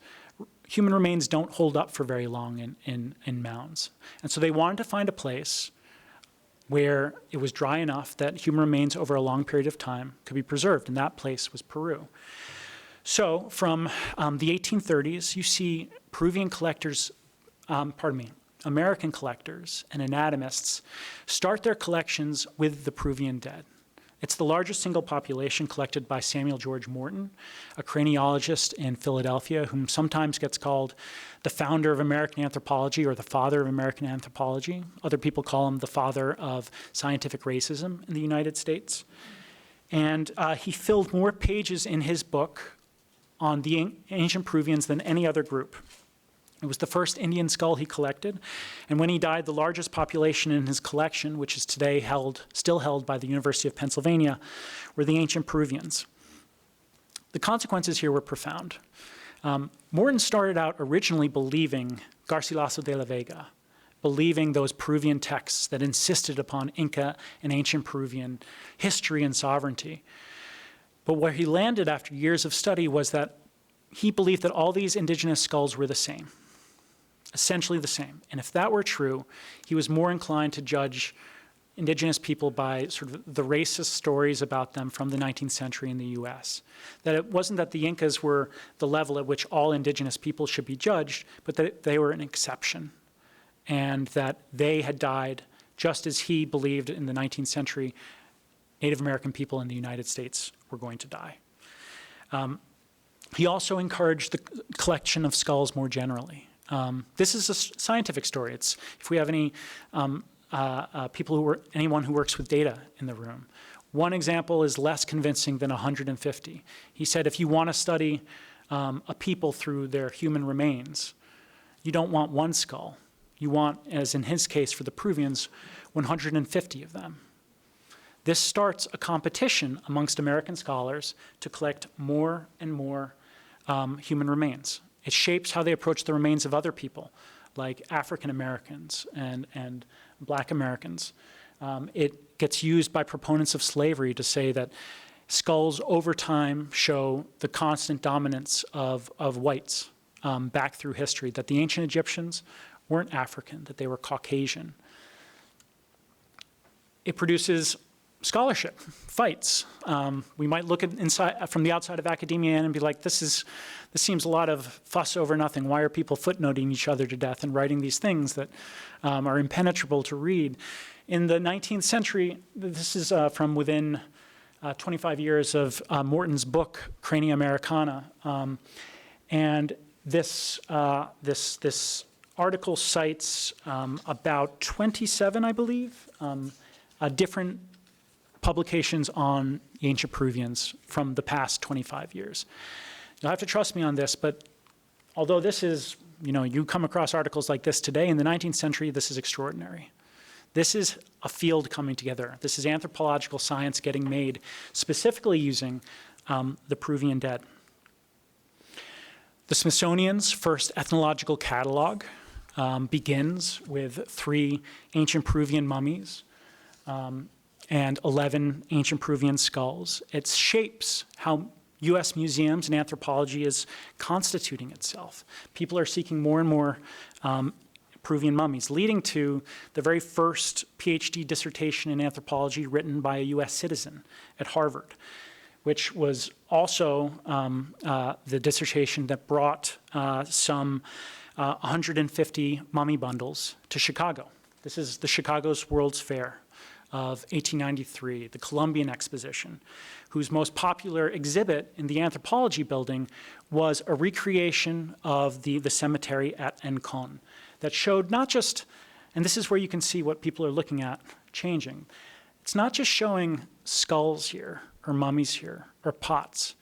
Human remains don't hold up for very long in mounds. And so they wanted to find a place where it was dry enough that human remains over a long period of time could be preserved, and that place was Peru. So from the 1830s, you see Peruvian collectors, American collectors and anatomists start their collections with the Peruvian dead. It's the largest single population collected by Samuel George Morton, a craniologist in Philadelphia, whom sometimes gets called the founder of American anthropology or the father of American anthropology. Other people call him the father of scientific racism in the United States. And he filled more pages in his book on the ancient Peruvians than any other group. It was the first Indian skull he collected, and when he died, the largest population in his collection, which is today still held by the University of Pennsylvania, were the ancient Peruvians. The consequences here were profound. Morton started out originally believing Garcilaso de la Vega, believing those Peruvian texts that insisted upon Inca and ancient Peruvian history and sovereignty. But where he landed after years of study was that he believed that all these indigenous skulls were the same, essentially the same. And if that were true, he was more inclined to judge indigenous people by sort of the racist stories about them from the 19th century in the US. That it wasn't that the Incas were the level at which all indigenous people should be judged, but that they were an exception, and that they had died just as he believed in the 19th century Native American people in the United States were going to die. He also encouraged the collection of skulls more generally. This is a scientific story. It's, if we have any anyone who works with data in the room. One example is less convincing than 150. He said if you want to study a people through their human remains, you don't want one skull. You want, as in his case for the Peruvians, 150 of them. This starts a competition amongst American scholars to collect more and more human remains. It shapes how they approach the remains of other people, like African Americans and Black Americans. It gets used by proponents of slavery to say that skulls over time show the constant dominance of whites back through history, that the ancient Egyptians weren't African, that they were Caucasian. It produces scholarship, fights. We might look at from the outside of academia and be like, this seems a lot of fuss over nothing. Why are people footnoting each other to death and writing these things that are impenetrable to read? In the 19th century, this is from within 25 years of Morton's book, Crania Americana. And this article cites about 27, I believe, different publications on ancient Peruvians from the past 25 years. You'll have to trust me on this, but although this is, you come across articles like this today, in the 19th century, this is extraordinary. This is a field coming together. This is anthropological science getting made, specifically using the Peruvian dead. The Smithsonian's first ethnological catalog begins with 3 ancient Peruvian mummies, and 11 ancient Peruvian skulls. It shapes how U.S. museums and anthropology is constituting itself. People are seeking more and more Peruvian mummies, leading to the very first PhD dissertation in anthropology written by a U.S. citizen at Harvard, which was also the dissertation that brought some 150 mummy bundles to Chicago. This is the Chicago's World's Fair of 1893, the Columbian Exposition, whose most popular exhibit in the anthropology building was a recreation of the cemetery at Encon that showed not just, and this is where you can see what people are looking at changing, it's not just showing skulls here or mummies here or pots.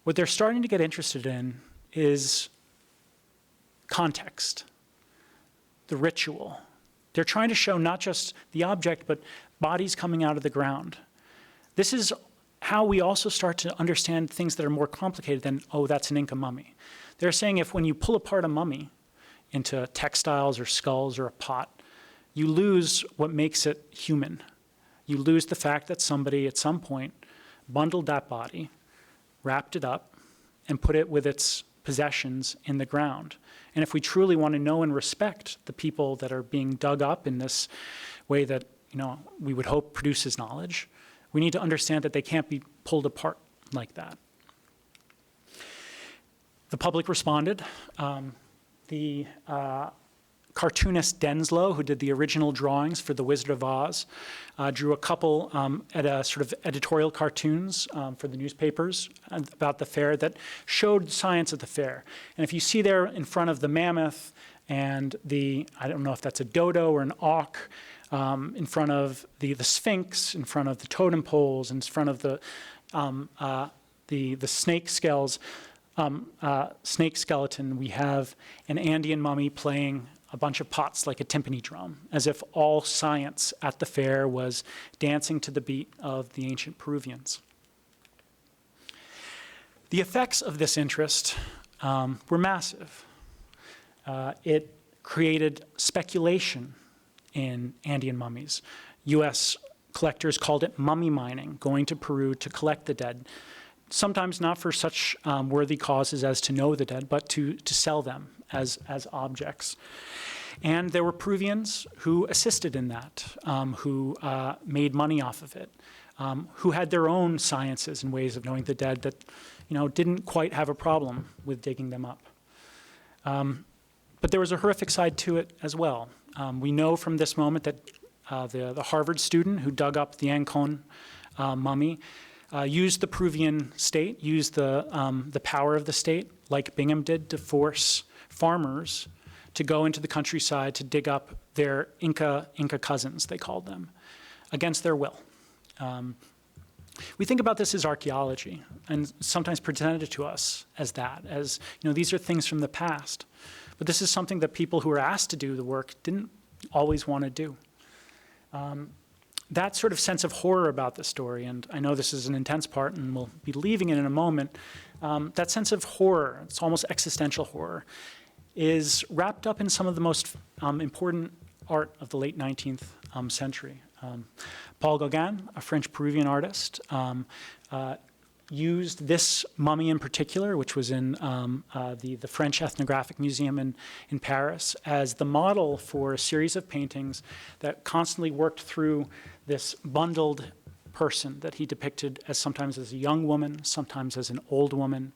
What they're starting to get interested in is context, the ritual. They're trying to show not just the object, but bodies coming out of the ground. This is how we also start to understand things that are more complicated than, oh, that's an Inca mummy. They're saying if when you pull apart a mummy into textiles or skulls or a pot, you lose what makes it human. You lose the fact that somebody at some point bundled that body, wrapped it up, and put it with its possessions in the ground. And if we truly want to know and respect the people that are being dug up in this way that we would hope produces knowledge, we need to understand that they can't be pulled apart like that. The public responded. The cartoonist Denslow, who did the original drawings for The Wizard of Oz, drew a couple sort of editorial cartoons for the newspapers about the fair that showed science at the fair. And if you see there in front of the mammoth and I don't know if that's a dodo or an auk, in front of the sphinx, in front of the totem poles, in front of the snake skeleton, we have an Andean mummy playing a bunch of pots like a timpani drum, as if all science at the fair was dancing to the beat of the ancient Peruvians. The effects of this interest were massive. It created speculation in Andean mummies. U.S. collectors called it mummy mining, going to Peru to collect the dead, sometimes not for such worthy causes as to know the dead, but to sell them as objects. And there were Peruvians who assisted in that, who made money off of it, who had their own sciences and ways of knowing the dead that didn't quite have a problem with digging them up. But there was a horrific side to it as well. We know from this moment that the Harvard student who dug up the Ancon mummy used the Peruvian state, used the power of the state, like Bingham did, to force farmers to go into the countryside to dig up their Inca cousins, they called them, against their will. We think about this as archaeology, and sometimes presented to us as that, as these are things from the past. But this is something that people who were asked to do the work didn't always want to do. That sort of sense of horror about the story, and I know this is an intense part and we'll be leaving it in a moment, that sense of horror, it's almost existential horror, is wrapped up in some of the most important art of the late 19th century. Paul Gauguin, a French-Peruvian artist, used this mummy in particular, which was in the French Ethnographic Museum in Paris, as the model for a series of paintings that constantly worked through this bundled person that he depicted as sometimes as a young woman, sometimes as an old woman,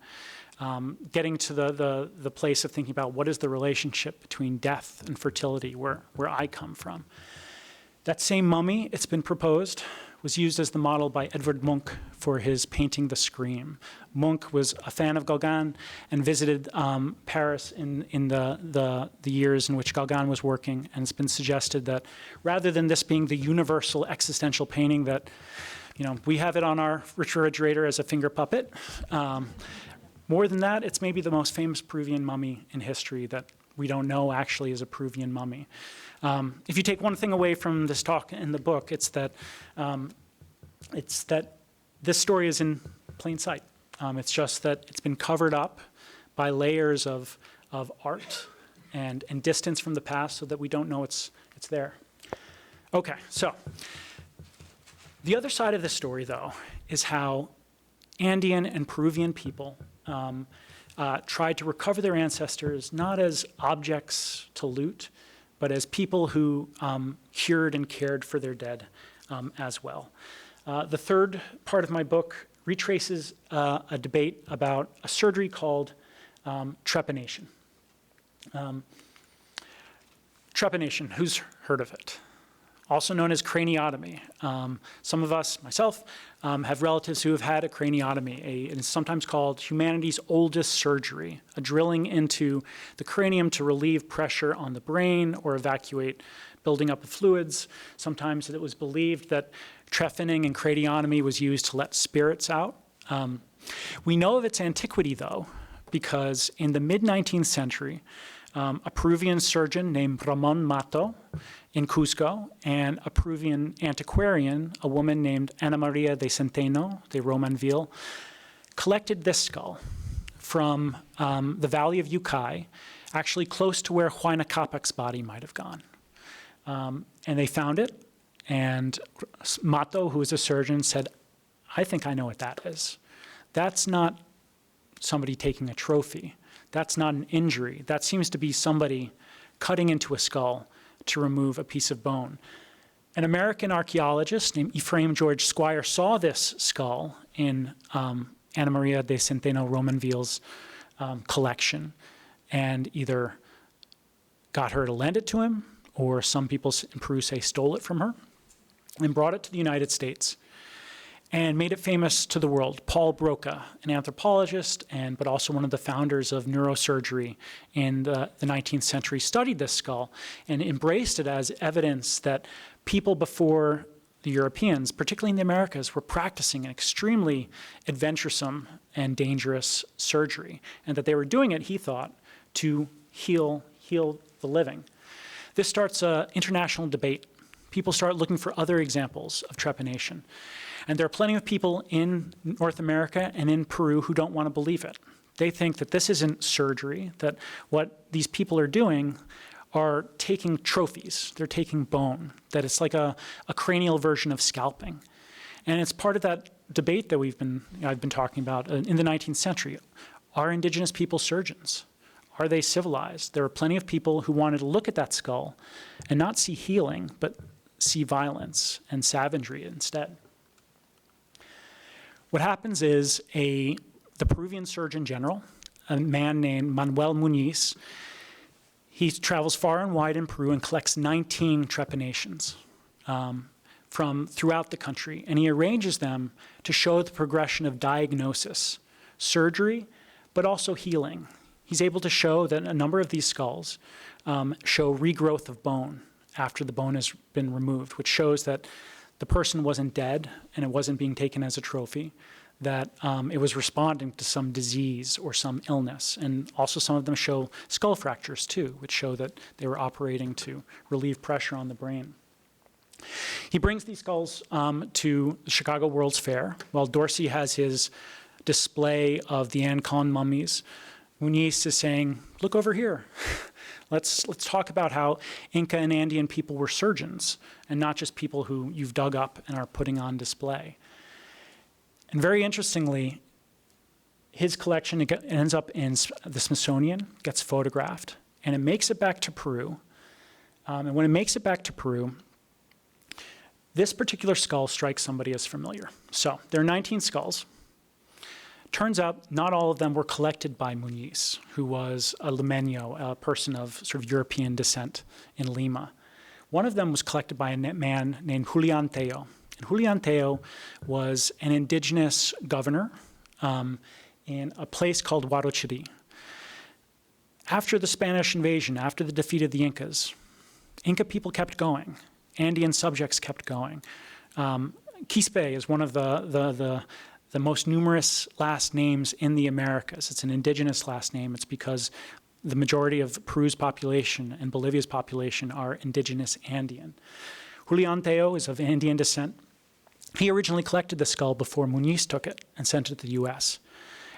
getting to the place of thinking about what is the relationship between death and fertility, where I come from. That same mummy, it's been proposed, was used as the model by Edvard Munch for his painting The Scream. Munch was a fan of Gauguin and visited Paris in the years in which Gauguin was working, and it's been suggested that rather than this being the universal existential painting that, we have it on our refrigerator as a finger puppet, more than that, it's maybe the most famous Peruvian mummy in history that we don't know actually is a Peruvian mummy. If you take one thing away from this talk in the book, it's that this story is in plain sight. It's just that it's been covered up by layers of art and distance from the past so that we don't know it's there. Okay, so the other side of the story, though, is how Andean and Peruvian people tried to recover their ancestors not as objects to loot, but as people who cured and cared for their dead as well. The third part of my book retraces a debate about a surgery called trepanation. Trepanation, who's heard of it? Also known as craniotomy. Some of us, myself, have relatives who have had a craniotomy. It is sometimes called humanity's oldest surgery, a drilling into the cranium to relieve pressure on the brain or evacuate building up of fluids. Sometimes it was believed that trephining and craniotomy was used to let spirits out. We know of its antiquity, though, because in the mid-19th century, a Peruvian surgeon named Ramon Mato in Cusco, and a Peruvian antiquarian, a woman named Ana Maria de Centeno de Romanville, collected this skull from the valley of Yucay, actually close to where Huayna Capac's body might have gone. And they found it, and Mato, who was a surgeon, said, I think I know what that is. That's not somebody taking a trophy. That's not an injury. That seems to be somebody cutting into a skull to remove a piece of bone. An American archaeologist named Ephraim George Squire saw this skull in Ana Maria de Centeno Romanville's collection, and either got her to lend it to him, or some people in Peru say stole it from her, and brought it to the United States and made it famous to the world. Paul Broca, an anthropologist, but also one of the founders of neurosurgery in the 19th century, studied this skull and embraced it as evidence that people before the Europeans, particularly in the Americas, were practicing an extremely adventuresome and dangerous surgery, and that they were doing it, he thought, to heal the living. This starts an international debate. People start looking for other examples of trepanation. And there are plenty of people in North America and in Peru who don't want to believe it. They think that this isn't surgery, that what these people are doing are taking trophies, they're taking bone, that it's like a cranial version of scalping. And it's part of that debate that I've been talking about in the 19th century. Are indigenous people surgeons? Are they civilized? There were plenty of people who wanted to look at that skull and not see healing, but see violence and savagery instead. What happens is the Peruvian Surgeon General, a man named Manuel Muñiz, he travels far and wide in Peru and collects 19 trepanations from throughout the country, and he arranges them to show the progression of diagnosis, surgery, but also healing. He's able to show that a number of these skulls show regrowth of bone after the bone has been removed, which shows that the person wasn't dead and it wasn't being taken as a trophy, that it was responding to some disease or some illness. And also some of them show skull fractures too, which show that they were operating to relieve pressure on the brain. He brings these skulls to the Chicago World's Fair. While Dorsey has his display of the Ancon mummies, Muñiz is saying, look over here. Let's talk about how Inca and Andean people were surgeons and not just people who you've dug up and are putting on display. And very interestingly, his collection ends up in the Smithsonian, gets photographed, and it makes it back to Peru. And when it makes it back to Peru, this particular skull strikes somebody as familiar. So there are 19 skulls. Turns out not all of them were collected by Muñiz, who was a limeño, a person of sort of European descent in Lima. One of them was collected by a man named Julian Teo. And Julian Teo was an indigenous governor in a place called Huarochirí. After the Spanish invasion, after the defeat of the Incas, Inca people kept going. Andean subjects kept going. Quispe is one of the most numerous last names in the Americas. It's an indigenous last name. It's because the majority of Peru's population and Bolivia's population are indigenous Andean. Julian Teo is of Andean descent. He originally collected the skull before Muñiz took it and sent it to the US.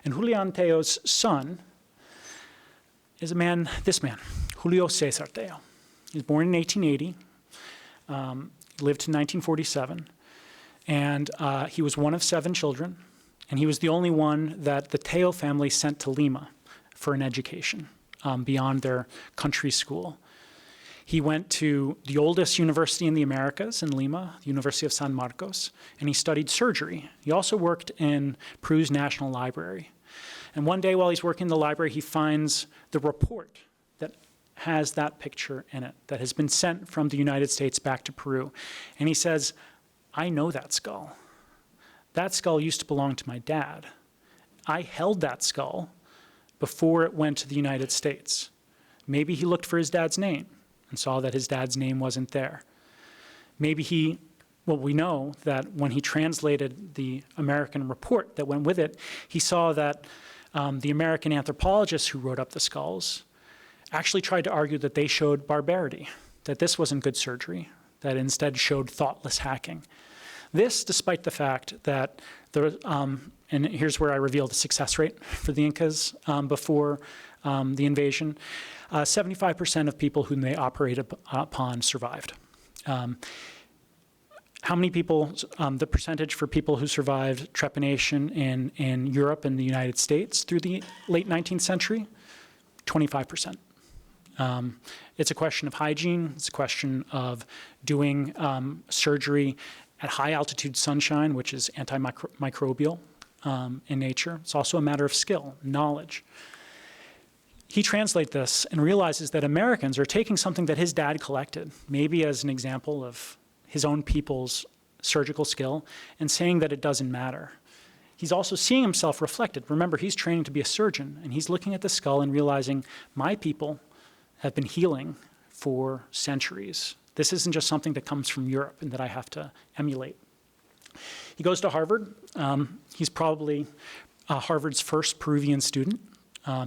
And Julian Teo's son is this man, Julio Cesar Teo. He was born in 1880, lived to 1947. And he was one of 7 children, and he was the only one that the Teo family sent to Lima for an education beyond their country school. He went to the oldest university in the Americas in Lima, the University of San Marcos, and he studied surgery. He also worked in Peru's National Library. And one day while he's working in the library, he finds the report that has that picture in it that has been sent from the United States back to Peru. And he says, I know that skull. That skull used to belong to my dad. I held that skull before it went to the United States. Maybe he looked for his dad's name and saw that his dad's name wasn't there. Maybe we know that when he translated the American report that went with it, he saw that the American anthropologists who wrote up the skulls actually tried to argue that they showed barbarity, that this wasn't good surgery, that instead showed thoughtless hacking. This, despite the fact that and here's where I reveal the success rate for the Incas before the invasion, 75% of people whom they operated upon survived. How many people, the percentage for people who survived trepanation in Europe and the United States through the late 19th century? 25%. It's a question of hygiene. It's a question of doing surgery at high altitude sunshine, which is antimicrobial in nature. It's also a matter of skill, knowledge. He translates this and realizes that Americans are taking something that his dad collected, maybe as an example of his own people's surgical skill, and saying that it doesn't matter. He's also seeing himself reflected. Remember, he's training to be a surgeon, and he's looking at the skull and realizing, my people have been healing for centuries. This isn't just something that comes from Europe and that I have to emulate. He goes to Harvard. He's probably Harvard's first Peruvian student.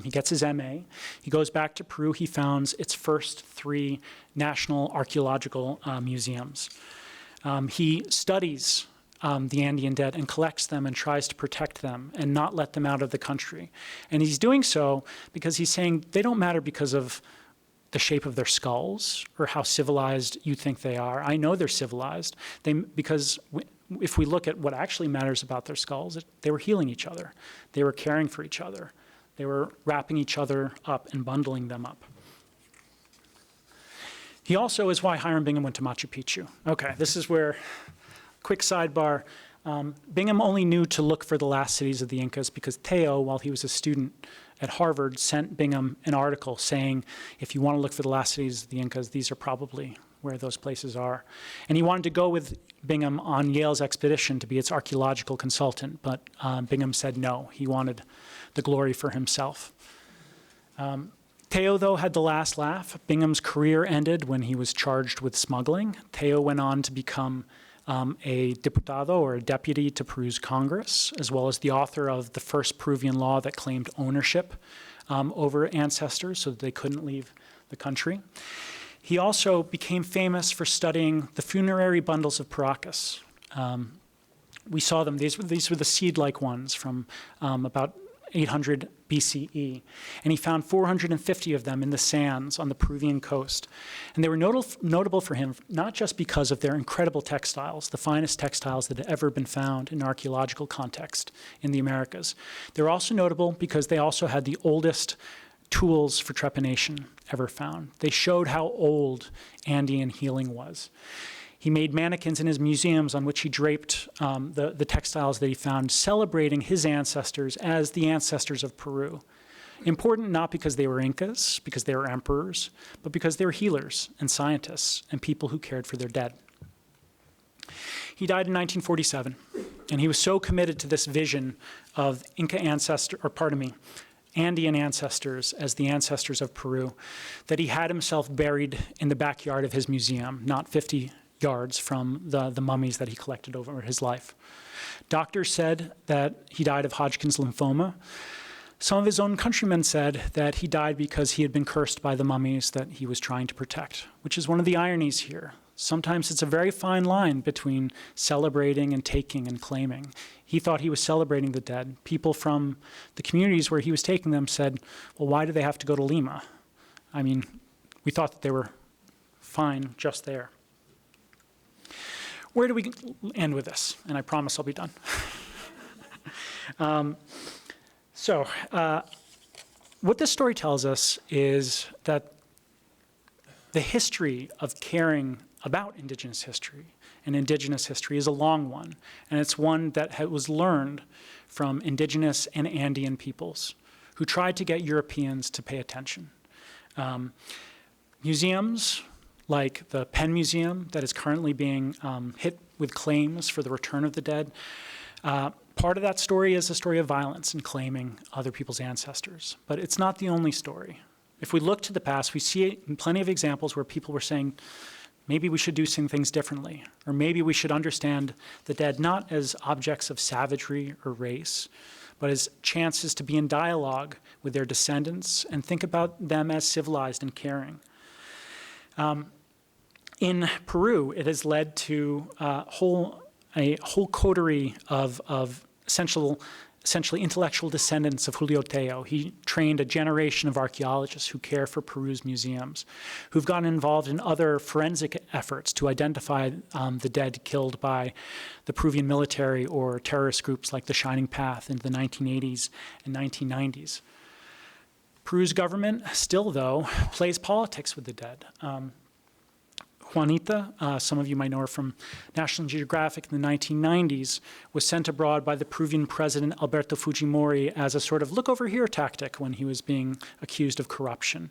He gets his MA. He goes back to Peru. He founds its first 3 national archaeological museums. He studies the Andean dead and collects them and tries to protect them and not let them out of the country. And he's doing so because he's saying they don't matter because of the shape of their skulls or how civilized you think they are. I know they're civilized because if we look at what actually matters about their skulls, they were healing each other. They were caring for each other. They were wrapping each other up and bundling them up. He also is why Hiram Bingham went to Machu Picchu. Okay, this is where, quick sidebar, Bingham only knew to look for the last cities of the Incas because Theo, while he was a student at Harvard, sent Bingham an article saying, if you want to look for the last cities of the Incas, these are probably where those places are. And he wanted to go with Bingham on Yale's expedition to be its archaeological consultant, but Bingham said no. He wanted the glory for himself. Theo, though, had the last laugh. Bingham's career ended when he was charged with smuggling. Theo went on to become a diputado, or a deputy to Peru's Congress, as well as the author of the first Peruvian law that claimed ownership over ancestors so that they couldn't leave the country. He also became famous for studying the funerary bundles of Paracas. We saw them. These were the seed-like ones from about 800 BCE. And he found 450 of them in the sands on the Peruvian coast. And they were notable for him not just because of their incredible textiles, the finest textiles that had ever been found in an archaeological context in the Americas. They're also notable because they also had the oldest tools for trepanation ever found. They showed how old Andean healing was. He made mannequins in his museums on which he draped the textiles that he found, celebrating his ancestors as the ancestors of Peru. Important not because they were Incas, because they were emperors, but because they were healers and scientists and people who cared for their dead. He died in 1947, and he was so committed to this vision of Andean ancestors as the ancestors of Peru, that he had himself buried in the backyard of his museum, not 50 yards from the mummies that he collected over his life. Doctors said that he died of Hodgkin's lymphoma. Some of his own countrymen said that he died because he had been cursed by the mummies that he was trying to protect, which is one of the ironies here. Sometimes it's a very fine line between celebrating and taking and claiming. He thought he was celebrating the dead. People from the communities where he was taking them said, well, why do they have to go to Lima? I mean, we thought that they were fine just there. Where do we end with this? And I promise I'll be done. What this story tells us is that the history of caring about Indigenous history and Indigenous history is a long one, and it's one that was learned from Indigenous and Andean peoples who tried to get Europeans to pay attention. Museums like the Penn Museum that is currently being hit with claims for the return of the dead, part of that story is a story of violence and claiming other people's ancestors, but it's not the only story. If we look to the past, we see plenty of examples where people were saying, maybe we should do some things differently, or maybe we should understand the dead not as objects of savagery or race, but as chances to be in dialogue with their descendants and think about them as civilized and caring. In Peru, it has led to a whole coterie of essentially intellectual descendants of Julio Theo. He trained a generation of archaeologists who care for Peru's museums, who've gotten involved in other forensic efforts to identify the dead killed by the Peruvian military or terrorist groups like the Shining Path in the 1980s and 1990s. Peru's government still, though, plays politics with the dead. Juanita, some of you might know her from National Geographic in the 1990s, was sent abroad by the Peruvian president Alberto Fujimori as a sort of look over here tactic when he was being accused of corruption.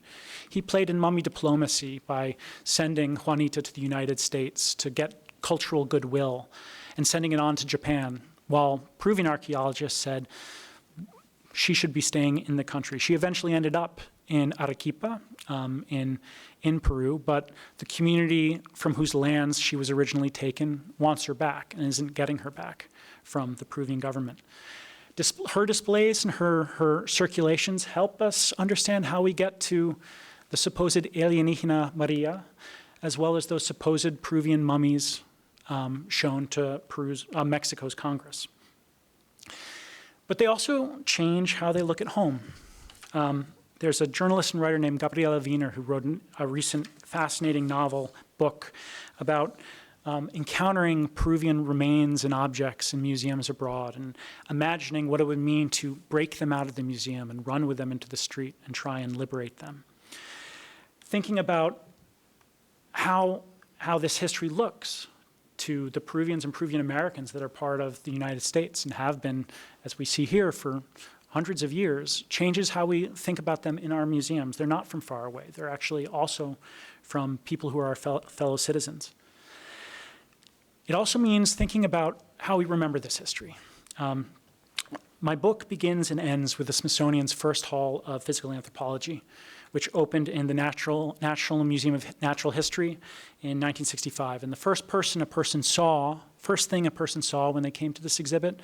He played in mummy diplomacy by sending Juanita to the United States to get cultural goodwill and sending it on to Japan, while Peruvian archaeologists said she should be staying in the country. She eventually ended up in Arequipa, in Peru, but the community from whose lands she was originally taken wants her back and isn't getting her back from the Peruvian government. Her displays and her circulations help us understand how we get to the supposed alienígena Maria, as well as those supposed Peruvian mummies shown to Mexico's Congress. But they also change how they look at home. There's a journalist and writer named Gabriela Wiener who wrote a recent fascinating book about encountering Peruvian remains and objects in museums abroad and imagining what it would mean to break them out of the museum and run with them into the street and try and liberate them. Thinking about how this history looks to the Peruvians and Peruvian Americans that are part of the United States and have been, as we see here, for hundreds of years, changes how we think about them in our museums. They're not from far away. They're actually also from people who are our fellow citizens. It also means thinking about how we remember this history. My book begins and ends with the Smithsonian's first hall of physical anthropology, which opened in the National Museum of Natural History in 1965. And the first thing a person saw when they came to this exhibit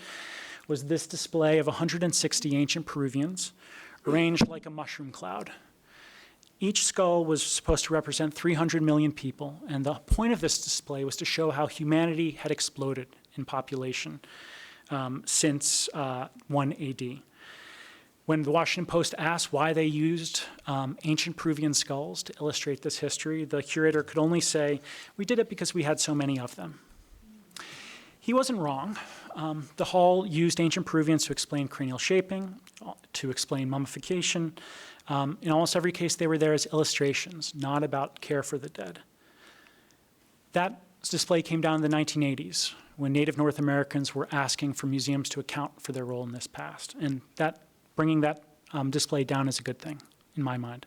was this display of 160 ancient Peruvians arranged like a mushroom cloud. Each skull was supposed to represent 300 million people, and the point of this display was to show how humanity had exploded in population since 1 AD. When the Washington Post asked why they used ancient Peruvian skulls to illustrate this history, the curator could only say, "We did it because we had so many of them." He wasn't wrong. The hall used ancient Peruvians to explain cranial shaping, to explain mummification. In almost every case, they were there as illustrations, not about care for the dead. That display came down in the 1980s, when Native North Americans were asking for museums to account for their role in this past. And bringing that display down is a good thing, in my mind.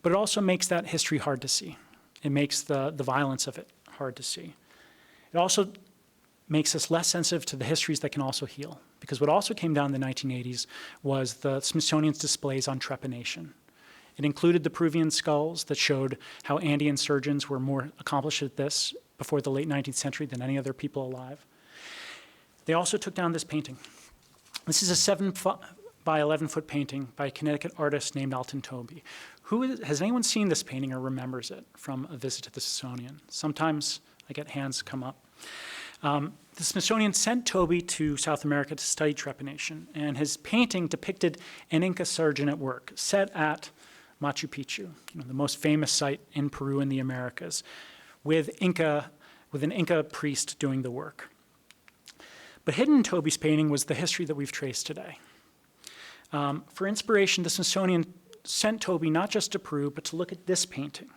But it also makes that history hard to see. It makes the violence of it hard to see. It also makes us less sensitive to the histories that can also heal. Because what also came down in the 1980s was the Smithsonian's displays on trepanation. It included the Peruvian skulls that showed how Andean surgeons were more accomplished at this before the late 19th century than any other people alive. They also took down this painting. This is a 7 by 11-foot painting by a Connecticut artist named Alton Tobey. Has anyone seen this painting or remembers it from a visit to the Smithsonian? Sometimes I get hands come up. The Smithsonian sent Tobey to South America to study trepanation, and his painting depicted an Inca surgeon at work, set at Machu Picchu, the most famous site in Peru and the Americas, with an Inca priest doing the work. But hidden in Tobey's painting was the history that we've traced today. For inspiration, the Smithsonian sent Tobey not just to Peru, but to look at this painting,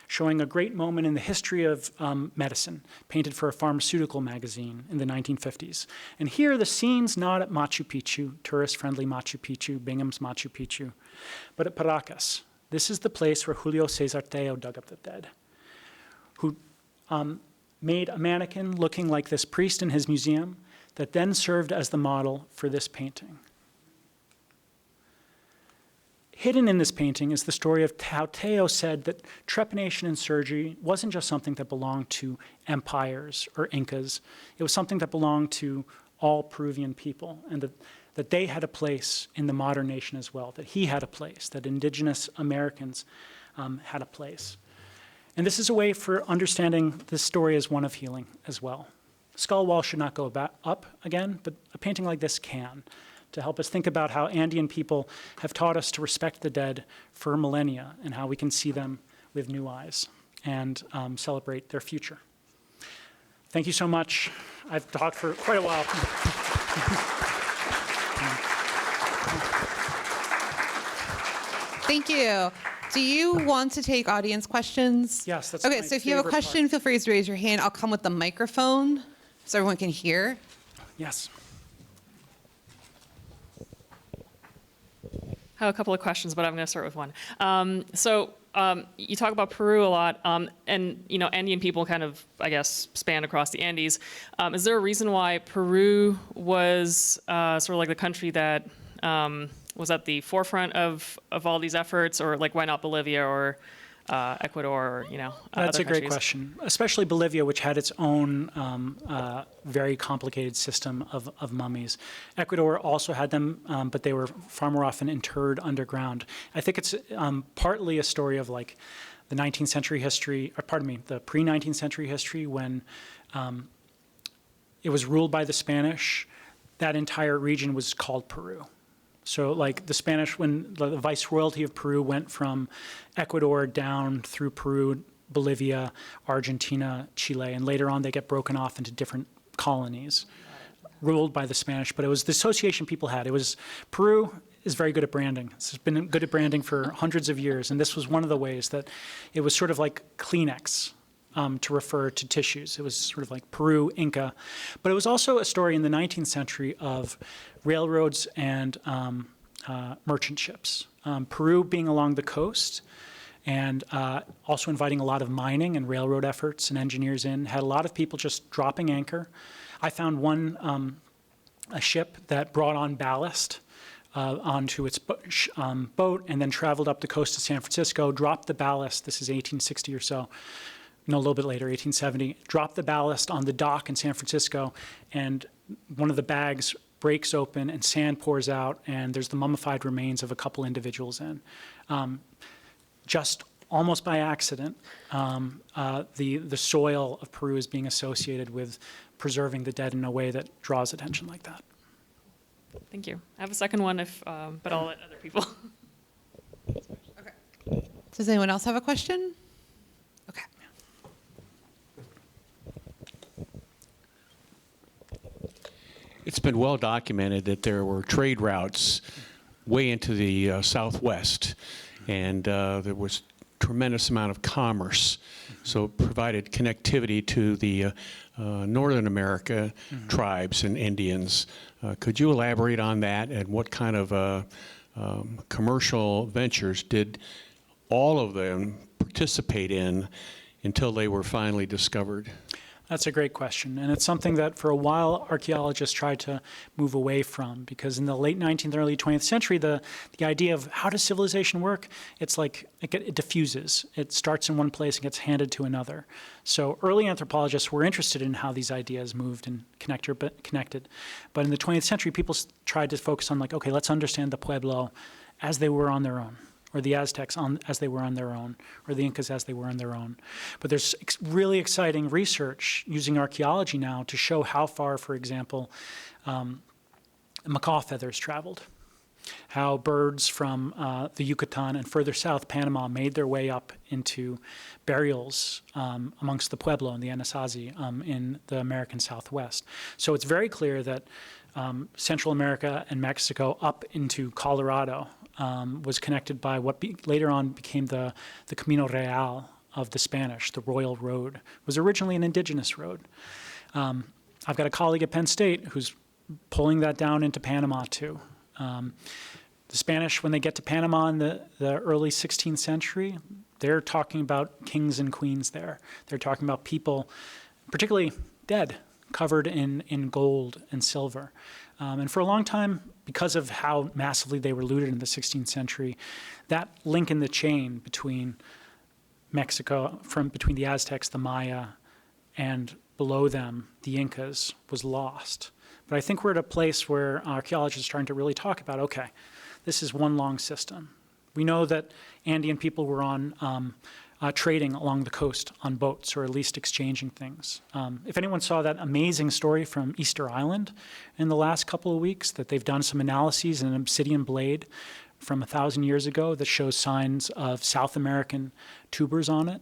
showing a great moment in the history of medicine, painted for a pharmaceutical magazine in the 1950s. And here, the scene's not at Machu Picchu, tourist-friendly Machu Picchu, Bingham's Machu Picchu, but at Paracas. This is the place where Julio Cesar Teo dug up the dead, who made a mannequin looking like this priest in his museum that then served as the model for this painting. Hidden in this painting is the story of how Teo said that trepanation in surgery wasn't just something that belonged to empires or Incas. It was something that belonged to all Peruvian people, and that they had a place in the modern nation as well, that he had a place, that Indigenous Americans had a place. And this is a way for understanding this story as one of healing as well. Skull Wall should not go up again, but a painting like this can, to help us think about how Andean people have taught us to respect the dead for millennia and how we can see them with new eyes and celebrate their future. Thank you so much. I've talked for quite a while. Thank you. Do you want to take audience questions? Yes, that's Okay, my so if you have a favorite question, feel free to raise your hand. I'll come with the microphone so everyone can hear. Yes. I have a couple of questions, but I'm going to start with one. You talk about Peru a lot, and Andean people kind of, I guess, span across the Andes. Is there a reason why Peru was sort of like the country that was at the forefront of all these efforts, or like why not Bolivia or Ecuador, or That's other a great countries? question, especially Bolivia, which had its own very complicated system of mummies. Ecuador also had them, but they were far more often interred underground. I think it's partly a story of like the 19th century history, or pardon me, the pre-19th century history when it was ruled by the Spanish. That entire region was called Peru. So like the Spanish, when the viceroyalty of Peru went from Ecuador down through Peru, Bolivia, Argentina, Chile, and later on they get broken off into different colonies ruled by the Spanish. But it was the association people had. It was Peru is very good at branding. It's been good at branding for hundreds of years. And this was one of the ways that it was sort of like Kleenex. To refer to tissues. It was sort of like Peru, Inca. But it was also a story in the 19th century of railroads and merchant ships. Peru being along the coast and also inviting a lot of mining and railroad efforts and engineers in, had a lot of people just dropping anchor. I found a ship that brought on ballast onto its boat and then traveled up the coast of San Francisco, dropped the ballast, this is 1860 or so, no, a little bit later, 1870, dropped the ballast on the dock in San Francisco, and one of the bags breaks open and sand pours out, and there's the mummified remains of a couple individuals in. Just almost by accident, the soil of Peru is being associated with preserving the dead in a way that draws attention like that. Thank you. I have a second one, but I'll let other people. Does anyone else have a question? Okay. It's been well documented that there were trade routes way into the southwest, and there was tremendous amount of commerce. So it provided connectivity to the Northern America tribes and Indians. Could you elaborate on that, and what kind of commercial ventures did all of them participate in until they were finally discovered? That's a great question, and it's something that for a while archaeologists tried to move away from, because in the late 19th, early 20th century, the idea of how does civilization work, it's like it diffuses. It starts in one place and gets handed to another. So early anthropologists were interested in how these ideas moved and connected. But in the 20th century, people tried to focus on like, okay, let's understand the Pueblo as they were on their own, or the Aztecs as they were on their own, or the Incas as they were on their own. But there's really exciting research using archaeology now to show how far, for example, macaw feathers traveled, how birds from the Yucatan and further south, Panama, made their way up into burials amongst the Pueblo and the Anasazi in the American Southwest. So it's very clear that Central America and Mexico up into Colorado was connected by what later on became the Camino Real of the Spanish, the Royal Road. It was originally an indigenous road. I've got a colleague at Penn State who's pulling that down into Panama too. The Spanish, when they get to Panama in the early 16th century, they're talking about kings and queens there. They're talking about people, particularly dead, covered in gold and silver. And for a long time, because of how massively they were looted in the 16th century, that link in the chain between Mexico, between the Aztecs, the Maya, and below them, the Incas, was lost. But I think we're at a place where archaeologists are starting to really talk about, okay, this is one long system. We know that Andean people were on trading along the coast on boats, or at least exchanging things. If anyone saw that amazing story from Easter Island in the last couple of weeks, that they've done some analyses in an obsidian blade from 1,000 years ago that shows signs of South American tubers on it.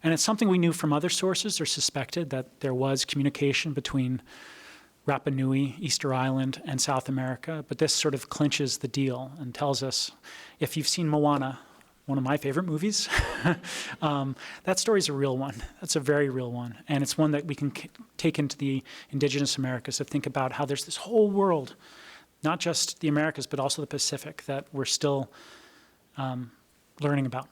And it's something we knew from other sources, or suspected that there was communication between Rapa Nui, Easter Island, and South America. But this sort of clinches the deal and tells us, if you've seen Moana, one of my favorite movies, that story's a real one. That's a very real one. And it's one that we can take into the Indigenous Americas to think about how there's this whole world, not just the Americas, but also the Pacific, that we're still learning about.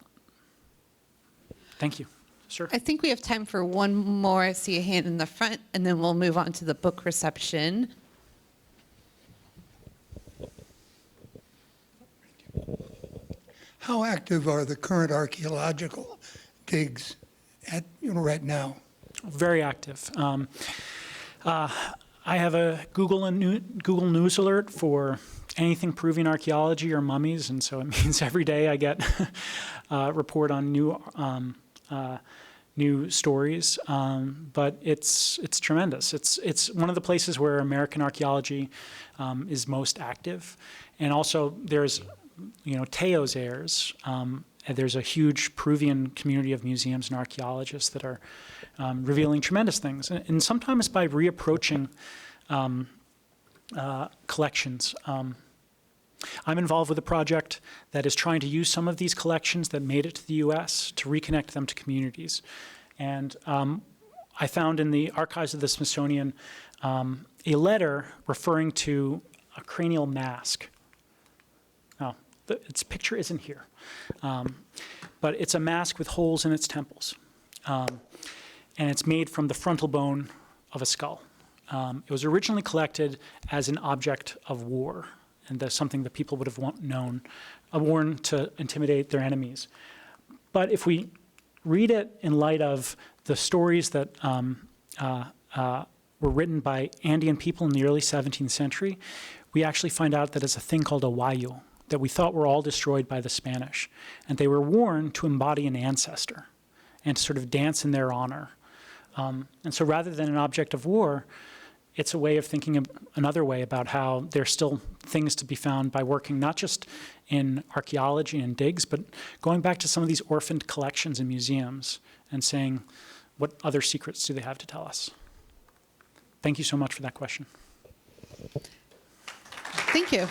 Thank you. Sir? I think we have time for one more. I see a hand in the front, and then we'll move on to the book reception. How active are the current archaeological digs right now? Very active. I have a Google News alert for anything Peruvian archaeology or mummies, and so it means every day I get a report on new stories. But it's tremendous. It's one of the places where American archaeology is most active, and also there's Teo's heirs. There's a huge Peruvian community of museums and archaeologists that are revealing tremendous things, and sometimes by reapproaching collections. I'm involved with a project that is trying to use some of these collections that made it to the U.S. to reconnect them to communities. And I found in the archives of the Smithsonian a letter referring to a cranial mask. Now, its picture isn't here, but it's a mask with holes in its temples. And it's made from the frontal bone of a skull. It was originally collected as an object of war, and that's something that people would have worn to intimidate their enemies. But if we read it in light of the stories that were written by Andean people in the early 17th century, we actually find out that it's a thing called a wayo, that we thought were all destroyed by the Spanish. And they were worn to embody an ancestor and to sort of dance in their honor. And so rather than an object of war, it's a way of thinking another way about how there's still things to be found by working not just in archaeology and digs, but going back to some of these orphaned collections and museums and saying, what other secrets do they have to tell us? Thank you so much for that question. Thank you.